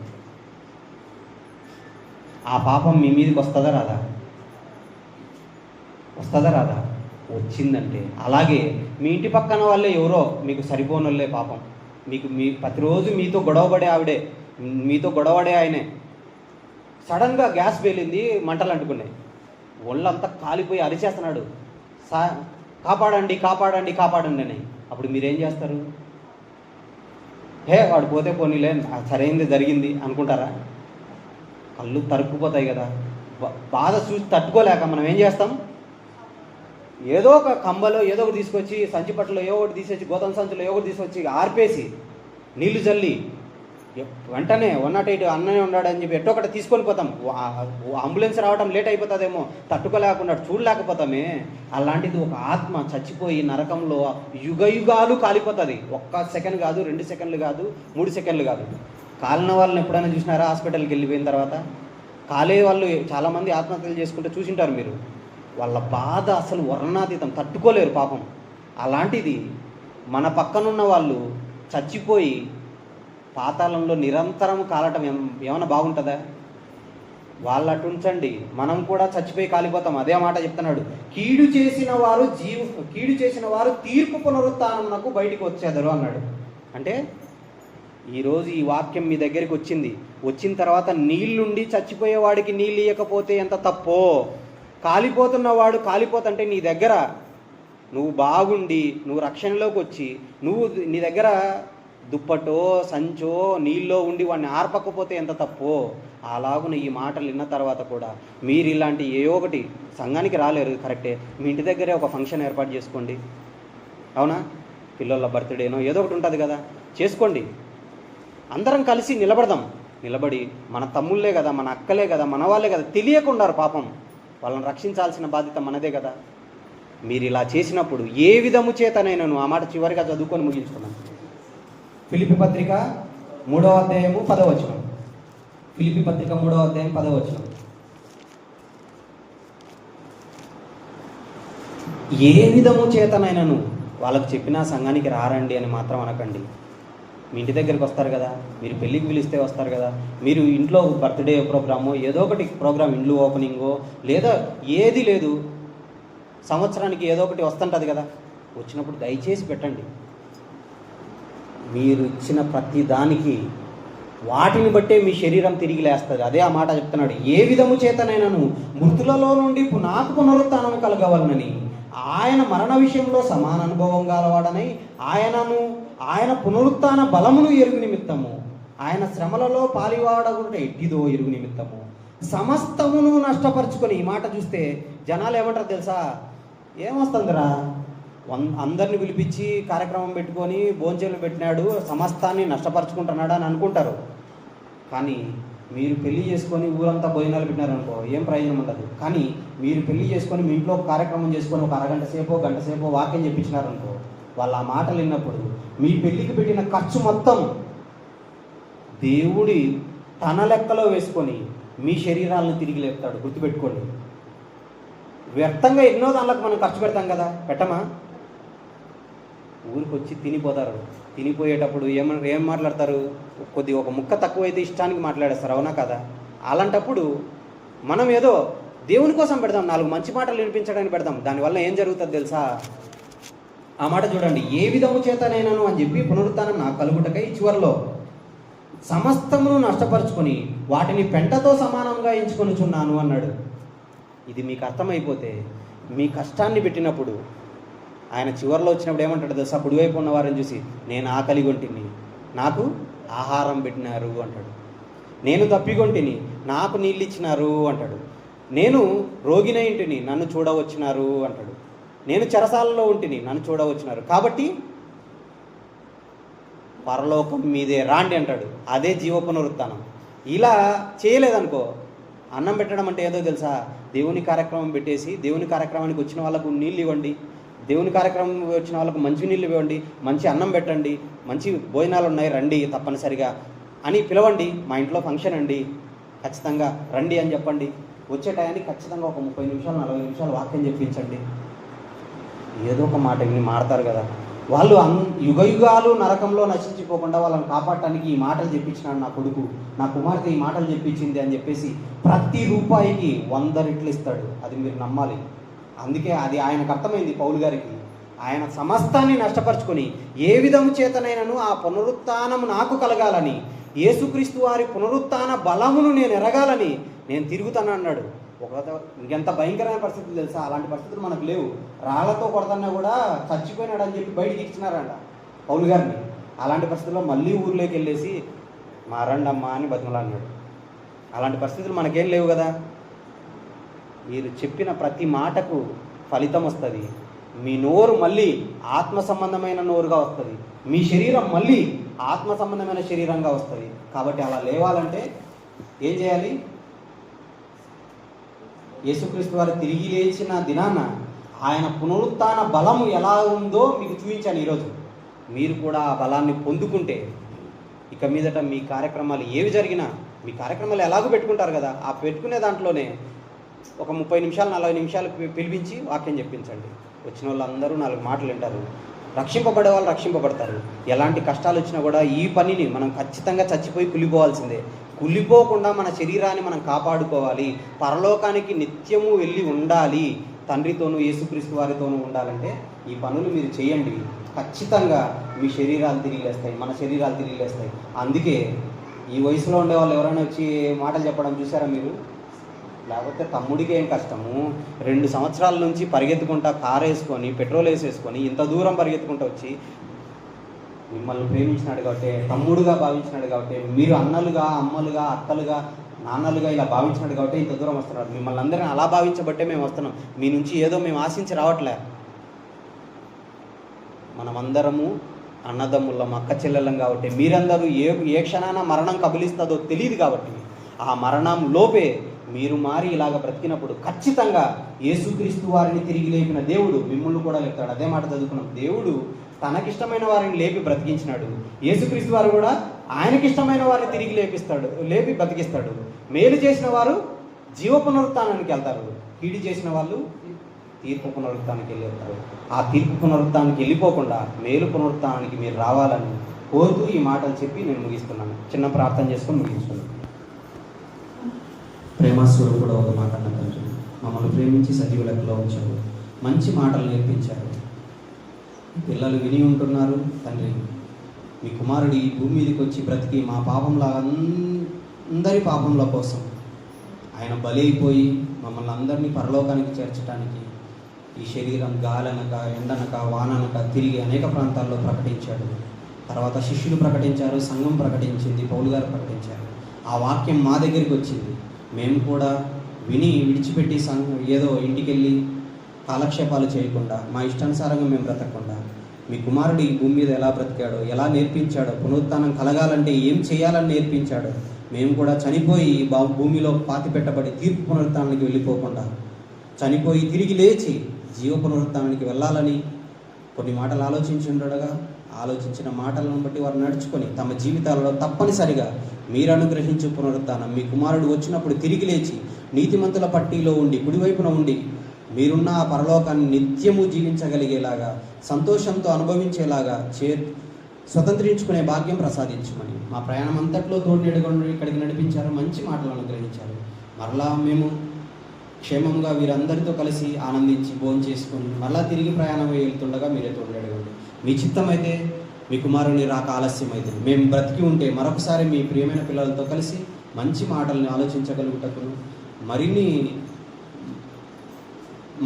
ఆ పాపం మీ మీదకి వస్తుందా రాదా? వచ్చిందంటే అలాగే మీ ఇంటి పక్కన వాళ్ళే ఎవరో మీకు సరిపోనోళ్ళే పాపం, మీ ప్రతిరోజు మీతో గొడవడే ఆయనే సడన్గా గ్యాస్ పేలింది, మంటలు అంటుకున్నాయి, ఒళ్ళంతా కాలిపోయి అరిచేస్తున్నాడు, కాపాడండి అని. అప్పుడు మీరేం చేస్తారు? వాడు పోతే పోనీలే, సరైనది జరిగింది అనుకుంటారా? కళ్ళు తరుక్కుపోతాయి కదా. బాధ చూసి తట్టుకోలేక మనం ఏం చేస్తాం? ఏదో ఒక కంబలో ఏదో ఒకటి తీసుకొచ్చి, సంచి పట్టులో ఏదో ఒకటి తీసేసి, గోతం సంచులో ఏదో ఒకటి తీసుకొచ్చి ఆర్పేసి నీళ్లు చల్లి వెంటనే 108 అన్ననే ఉన్నాడని చెప్పి ఎట్టో ఒకటి తీసుకొని పోతాం. అంబులెన్స్ రావడం లేట్ అయిపోతుందేమో, తట్టుకోలేకుండా చూడలేకపోతామే. అలాంటిది ఒక ఆత్మ చచ్చిపోయి నరకంలో యుగయుగాలు కాలిపోతుంది. 1 సెకండ్ కాదు, 2 సెకండ్లు కాదు, 3 సెకండ్లు కాదు. కాలిన వాళ్ళని ఎప్పుడైనా చూసినారా? హాస్పిటల్కి వెళ్ళిపోయిన తర్వాత కాలే వాళ్ళు చాలామంది ఆత్మహత్యలు చేసుకుంటే చూసింటారు మీరు. వాళ్ళ బాధ అసలు వర్ణాతీతం, తట్టుకోలేరు పాపం. అలాంటిది మన పక్కనున్న వాళ్ళు చచ్చిపోయి పాతాళంలో నిరంతరం కాలటం ఏమైనా బాగుంటుందా? వాళ్ళు అటుంచండి, మనం కూడా చచ్చిపోయి కాలిపోతాం. అదే మాట చెప్తున్నాడు, కీడు చేసిన వారు తీర్పు పునరుత్థానమునకు బయటికి వచ్చేదరు అన్నాడు. అంటే ఈరోజు ఈ వాక్యం మీ దగ్గరికి వచ్చిన తర్వాత నీళ్ళుండి చచ్చిపోయేవాడికి నీళ్ళు ఇవ్వకపోతే ఎంత తప్పో, కాలిపోతున్నవాడు కాలిపోతుంటే నీ దగ్గర నువ్వు బాగుండి నువ్వు రక్షణలోకి వచ్చి నీ దగ్గర దుప్పటో సంచో నీళ్ళో ఉండి వాడిని ఆర్పకపోతే ఎంత తప్పో, అలాగున ఈ మాటలు విన్న తర్వాత కూడా మీరు ఇలాంటి ఏ ఒకటి సంఘానికి రాలేరు, కరెక్టే, మీ ఇంటి దగ్గరే ఒక ఫంక్షన్ ఏర్పాటు చేసుకోండి, అవునా? పిల్లల బర్త్డేనో ఏదో ఒకటి ఉంటుంది కదా, చేసుకోండి. అందరం కలిసి నిలబడి మన తమ్ముళ్ళే కదా, మన అక్కలే కదా, మన వాళ్ళే కదా, తెలియకున్నారు పాపం, వాళ్ళని రక్షించాల్సిన బాధ్యత మనదే కదా. మీరు ఇలా చేసినప్పుడు ఏ విధము చేతనైనాను, ఆ మాట చివరిగా చదువుకొని ముగించుకున్నాను. ఫిలిప్పీ పత్రిక 3వ అధ్యాయము 10వ వచనం. ఫిలిప్పీ పత్రిక 3వ అధ్యాయం 10వ వచనం. ఏ విధము చేతనైనను వాళ్ళకు చెప్పినా సంఘానికి రారండి అని మాత్రం అనకండి. మీ ఇంటి దగ్గరికి వస్తారు కదా, మీరు పెళ్ళికి పిలిస్తే వస్తారు కదా, మీరు ఇంట్లో బర్త్డే ప్రోగ్రామో ఏదో ఒకటి ప్రోగ్రామ్, ఇండ్లు ఓపెనింగో లేదా ఏది లేదు, సంవత్సరానికి ఏదో ఒకటి వస్తుంటుంది కదా, వచ్చినప్పుడు దయచేసి పెట్టండి. మీరు ఇచ్చిన ప్రతి దానికి వాటిని బట్టే మీ శరీరం తిరిగి లేస్తుంది. అదే ఆ మాట చెప్తున్నాడు, ఏ విధము చేతనైనాను మృతులలో నుండి నాకు పునరుత్థానం కలగవలనని ఆయన మరణ విషయంలో సమాన అనుభవం గలవాడనై ఆయన పునరుత్థాన బలమును ఎరుగు నిమిత్తము ఆయన శ్రమలలో పాలివాడగుట ఎట్టిదో ఎరుగు నిమిత్తము సమస్తమును నష్టపరుచుకొని. ఈ మాట చూస్తే జనాలు ఏమంటారు తెలుసా, ఏమొస్తుందిరా, అందరిని పిలిపించి కార్యక్రమం పెట్టుకొని భోంచేలు పెట్టినాడు, సమస్తాన్ని నష్టపరుచుకుంటున్నాడు అని అనుకుంటారు. కానీ మీరు పెళ్లి చేసుకొని ఊరంతా భోజనాలు పెట్టినారనుకో ఏం ప్రయోజనం ఉండదు. కానీ మీరు పెళ్లి చేసుకొని మీ ఇంట్లో కార్యక్రమం చేసుకొని ఒక అరగంట సేపో గంట సేపో వాక్యం చెప్పించినారనుకో, వాళ్ళు ఆ మాటలు విన్నప్పుడు మీ పెళ్లికి పెట్టిన ఖర్చు మొత్తం దేవుడి తన లెక్కలో వేసుకొని మీ శరీరాలను తిరిగి లేపుతాడు. గుర్తుపెట్టుకోండి. వ్యర్థంగా ఎన్నో దానిలకు మనం ఖర్చు పెడతాం కదా, పెట్టమా? ఊరికి వచ్చి తినిపోతారు. తినిపోయేటప్పుడు ఏం మాట్లాడతారు, ఒక ముక్క తక్కువైతే ఇష్టానికి మాట్లాడేస్తారు, అవునా కదా? అలాంటప్పుడు మనం ఏదో దేవుని కోసం పెడదాం, 4 మంచి మాటలు వినిపించడానికి పెడదాం. దానివల్ల ఏం జరుగుతుంది తెలుసా? ఆ మాట చూడండి, ఏ విధము చేతనైనాను అని చెప్పి పునరుత్థానం నాకు కలుగుటకై చివరిలో సమస్తమును నష్టపరుచుకొని వాటిని పెంటతో సమానంగా ఎంచుకొనుచున్నాను అన్నాడు. ఇది మీకు అర్థమైపోతే మీ కష్టాన్ని పెట్టినప్పుడు ఆయన చివరిలో వచ్చినప్పుడు ఏమంటాడు తెలుసా? కుడివైపు ఉన్న వారిని చూసి, నేను ఆకలిగొంటిని నాకు ఆహారం పెట్టినారు అంటాడు. నేను తప్పిగొంటిని నాకు నీళ్ళు ఇచ్చినారు అంటాడు. నేను రోగినై ఇంటిని నన్ను చూడవచ్చినారు అంటాడు. నేను చెరసాలలో ఉంటిని నన్ను చూడవచ్చినారు. కాబట్టి పరలోకం మీదే రాండి అంటాడు. అదే జీవ పునరుత్థానం. ఇలా చేయలేదనుకో, అన్నం పెట్టడం అంటే ఏదో తెలుసా? దేవుని కార్యక్రమం పెట్టేసి దేవుని కార్యక్రమానికి వచ్చిన వాళ్ళకు నీళ్ళు ఇవ్వండి, దేవుని కార్యక్రమం వచ్చిన వాళ్ళకు మంచి నీళ్ళు ఇవ్వండి, మంచి అన్నం పెట్టండి, మంచి భోజనాలు ఉన్నాయి రండి తప్పనిసరిగా అని పిలవండి, మా ఇంట్లో ఫంక్షన్ అండి ఖచ్చితంగా రండి అని చెప్పండి. వచ్చే టయానికి ఖచ్చితంగా ఒక 30 నిమిషాలు 40 నిమిషాలు వాక్యం చెప్పించండి. ఏదో ఒక మాట విని మాడతారు కదా. వాళ్ళు యుగయుగాలు నరకంలో నశించిపోకుండా వాళ్ళని కాపాడటానికి ఈ మాటలు చెప్పించినాడు నా కొడుకు, నా కుమార్తె ఈ మాటలు చెప్పించింది అని చెప్పేసి ప్రతి రూపాయికి 100 రెట్లు ఇస్తాడు. అది మీరు నమ్మాలి. అందుకే అది ఆయనకు అర్థమైంది, పౌలు గారికి. ఆయన సమస్తాన్ని నష్టపరుచుకొని ఏ విధము చేతనైనను ఆ పునరుత్థానము నాకు కలగాలని, యేసుక్రీస్తు వారి పునరుత్థాన బలమును నేను ఎరగాలని నేను తిరుగుతాను అన్నాడు. ఇంకెంత భయంకరమైన పరిస్థితులు తెలుసా? అలాంటి పరిస్థితులు మనకు లేవు. రాళ్లతో కొడతన్నా కూడా చచ్చిపోయినాడు అని చెప్పి బయటికి ఇచ్చినారంట పౌలు గారిని. అలాంటి పరిస్థితుల్లో మళ్ళీ ఊర్లోకి వెళ్ళేసి మారండమ్మా అని బతిమలాడినాడు. అలాంటి పరిస్థితులు మనకేం లేవు కదా. మీరు చెప్పిన ప్రతి మాటకు ఫలితం వస్తుంది. మీ నోరు మళ్ళీ ఆత్మ సంబంధమైన నోరుగా వస్తుంది, మీ శరీరం మళ్ళీ ఆత్మ సంబంధమైన శరీరంగా వస్తుంది. కాబట్టి అలా లేవాలంటే ఏం చేయాలి? యేసుక్రీస్తు వారు తిరిగి లేచిన దినాన ఆయన పునరుత్థాన బలము ఎలా ఉందో మీకు చూపించాను ఈరోజు. మీరు కూడా ఆ బలాన్ని పొందుకుంటే ఇక మీదట మీ కార్యక్రమాలు ఏవి జరిగినా, మీ కార్యక్రమాలు ఎలాగో పెట్టుకుంటారు కదా, ఆ పెట్టుకునే దాంట్లోనే ఒక 30 నిమిషాలు 40 నిమిషాలు పిలిపించి వాక్యం చెప్పించండి. వచ్చిన వాళ్ళందరూ 4 మాటలు వింటారు. రక్షింపబడే వాళ్ళు రక్షింపబడతారు. ఎలాంటి కష్టాలు వచ్చినా కూడా ఈ పనిని మనం ఖచ్చితంగా చచ్చిపోయి కుళ్ళిపోవాల్సిందే. కుళ్ళిపోకుండా మన శరీరాన్ని మనం కాపాడుకోవాలి. పరలోకానికి నిత్యము వెళ్ళి ఉండాలి, తండ్రితోనూ యేసుక్రీస్తు వారితోనూ ఉండాలంటే ఈ పనులు మీరు చేయండి. ఖచ్చితంగా మీ శరీరాలు తిరిగి లేస్తాయి, మన శరీరాలు తిరిగి లేస్తాయి. అందుకే ఈ వయసులో ఉండే వాళ్ళు ఎవరైనా వచ్చి మాటలు చెప్పడం చూసారా మీరు? లేకపోతే తమ్ముడికి ఏం కష్టము, 2 సంవత్సరాల నుంచి పరిగెత్తుకుంటా కారు వేసుకొని పెట్రోల్ వేసేసుకొని ఇంత దూరం పరిగెత్తుకుంటూ వచ్చి మిమ్మల్ని ప్రేమించినాడు కాబట్టి, తమ్ముడుగా భావించినాడు కాబట్టి, మీరు అన్నలుగా అమ్మలుగా అక్కలుగా నాన్నలుగా ఇలా భావించినాడు కాబట్టి ఇంత దూరం వస్తున్నారు. మిమ్మల్ని అందరినీ అలా భావించబట్టే మేము వస్తున్నాం. మీ నుంచి ఏదో మేము ఆశించి రావట్లే. మనమందరము అన్నదమ్ముళ్ళం, అక్క చెల్లెళ్ళం కాబట్టి, మీరందరూ ఏ క్షణాన మరణం కబలిస్తుందో తెలియదు కాబట్టి ఆ మరణం లోపే మీరు మారి ఇలాగ బ్రతికినప్పుడు ఖచ్చితంగా యేసుక్రీస్తు వారిని తిరిగి లేపిన దేవుడు మిమ్మల్ని కూడా లేపుతాడు. అదే మాట చదువుకున్నాం. దేవుడు తనకిష్టమైన వారిని లేపి బ్రతికించినాడు. యేసుక్రీస్తు వారు కూడా ఆయనకిష్టమైన వారిని తిరిగి లేపి బ్రతికిస్తాడు. మేలు చేసిన వారు జీవ పునరుత్థానానికి వెళ్తారు, కీడు చేసిన వాళ్ళు తీర్పు పునరుత్థానానికి వెళ్ళేస్తారు. ఆ తీర్పు పునరుత్థానానికి వెళ్ళిపోకుండా మేలు పునరుత్థానానికి మీరు రావాలని కోరుతూ ఈ మాటలు చెప్పి నేను ముగిస్తున్నాను. చిన్న ప్రార్థన చేసుకొని ముగించుకున్నాను. ప్రేమస్వరూపుడు ఒక మాట అన్న తండ్రి, మమ్మల్ని ప్రేమించి సజీవ లెక్కలో ఉంచారు, మంచి మాటలు నేర్పించారు. పిల్లలు విని ఉంటున్నారు తండ్రి. మీ కుమారుడు ఈ భూమి మీదకి వచ్చి బ్రతికి మా పాపంలా అందరి పాపంల కోసం ఆయన బలి అయిపోయి మమ్మల్ని అందరినీ పరలోకానికి చేర్చడానికి ఈ శరీరం గాలనక ఎండనక వాననక తిరిగి అనేక ప్రాంతాల్లో ప్రకటించాడు. తర్వాత శిష్యులు ప్రకటించారు, సంఘం ప్రకటించింది, పౌలు గారు ప్రకటించారు. ఆ వాక్యం మా దగ్గరికి వచ్చింది. మేము కూడా విని విడిచిపెట్టి ఏదో ఇంటికి వెళ్ళి కాలక్షేపాలు చేయకుండా మా ఇష్టానుసారంగా మేము బ్రతకకుండా మీ కుమారుడు ఈ భూమి మీద ఎలా బ్రతికాడో, ఎలా నేర్పించాడో, పునరుత్థానం కలగాలంటే ఏం చేయాలని నేర్పించాడో, మేము కూడా చనిపోయి భూమిలో పాతి పెట్టబడి తీర్పు పునరుత్థానానికి వెళ్ళిపోకుండా చనిపోయి తిరిగి లేచి జీవ పునరుత్థానానికి వెళ్ళాలని కొన్ని మాటలు ఆలోచించుండగా ఆలోచించిన మాటలను బట్టి వారు నడుచుకొని తమ జీవితాలలో తప్పనిసరిగా మీరు అనుగ్రహించు పునరుత్థానం, మీ కుమారుడు వచ్చినప్పుడు తిరిగి లేచి నీతిమంతుల పట్టీలో ఉండి కుడివైపున ఉండి మీరున్న ఆ పరలోకాన్ని నిత్యము జీవించగలిగేలాగా, సంతోషంతో అనుభవించేలాగా స్వతంత్రించుకునే భాగ్యం ప్రసాదించమని మా ప్రయాణం అంతట్లో తోడునెడుకొని ఇక్కడికి నడిపించారు. మంచి మాటలు అనుగ్రహించారు. మరలా మేము క్షేమంగా వీరందరితో కలిసి ఆనందించి భోజనం చేసుకొని మరలా తిరిగి ప్రయాణం వెళ్తుండగా మీరే తోడునెడగండి. మీ చిత్తమైతే మీ కుమారుని రాక ఆలస్యం అయితే మేము బ్రతికి ఉంటే మరొకసారి మీ ప్రియమైన పిల్లలతో కలిసి మంచి మాటల్ని ఆలోచించగలుగుటకును మరిన్ని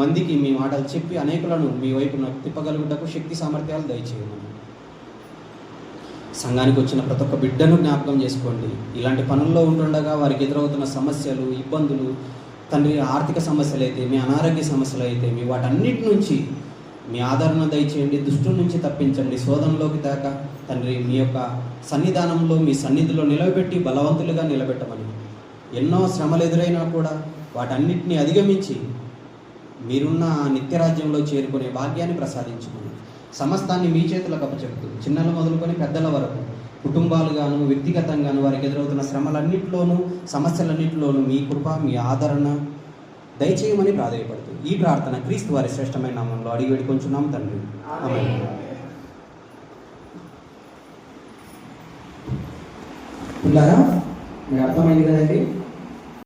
మందికి మీ మాటలు చెప్పి అనేకులను మీ వైపున తిప్పగలుగుటకు శక్తి సామర్థ్యాలు దయచేయమని సంఘానికి వచ్చిన ప్రతి ఒక్క బిడ్డను జ్ఞాపకం చేసుకోండి. ఇలాంటి పనుల్లో ఉంటుండగా వారికి ఎదురవుతున్న సమస్యలు, ఇబ్బందులు, తండ్రి ఆర్థిక సమస్యలు అయితే, మీ అనారోగ్య సమస్యలు అయితే మీ వాటన్నిటి నుంచి మీ ఆదరణ దయచేయండి. దుష్టుల నుంచి తప్పించండి. శోధనలోకి దాకా తండ్రి మీ యొక్క సన్నిధానంలో మీ సన్నిధిలో నిలబెట్టి బలవంతులుగా నిలబెట్టమని, ఎన్నో శ్రమలు ఎదురైనా కూడా వాటన్నిటిని అధిగమించి మీరున్న నిత్యరాజ్యంలో చేరుకునే భాగ్యాన్ని ప్రసాదించమని సమస్తాన్ని మీ చేతులకు అప్పచెప్తూ చిన్నలు మొదలుకొని పెద్దల వరకు కుటుంబాలుగాను వ్యక్తిగతంగాను వారికి ఎదురవుతున్న శ్రమలన్నింటిలోనూ సమస్యలన్నింటిలోనూ మీ కృప మీ ఆదరణ దయచేయమని ప్రాధేయపడుతూ ఈ ప్రార్థన క్రీస్తు వారి శ్రేష్టమైన నామంలో అడిగి వేడుకొంచున్నాం తండ్రి. ఆమేన్. పిల్లరా మీకు అర్థమైంది కదండి.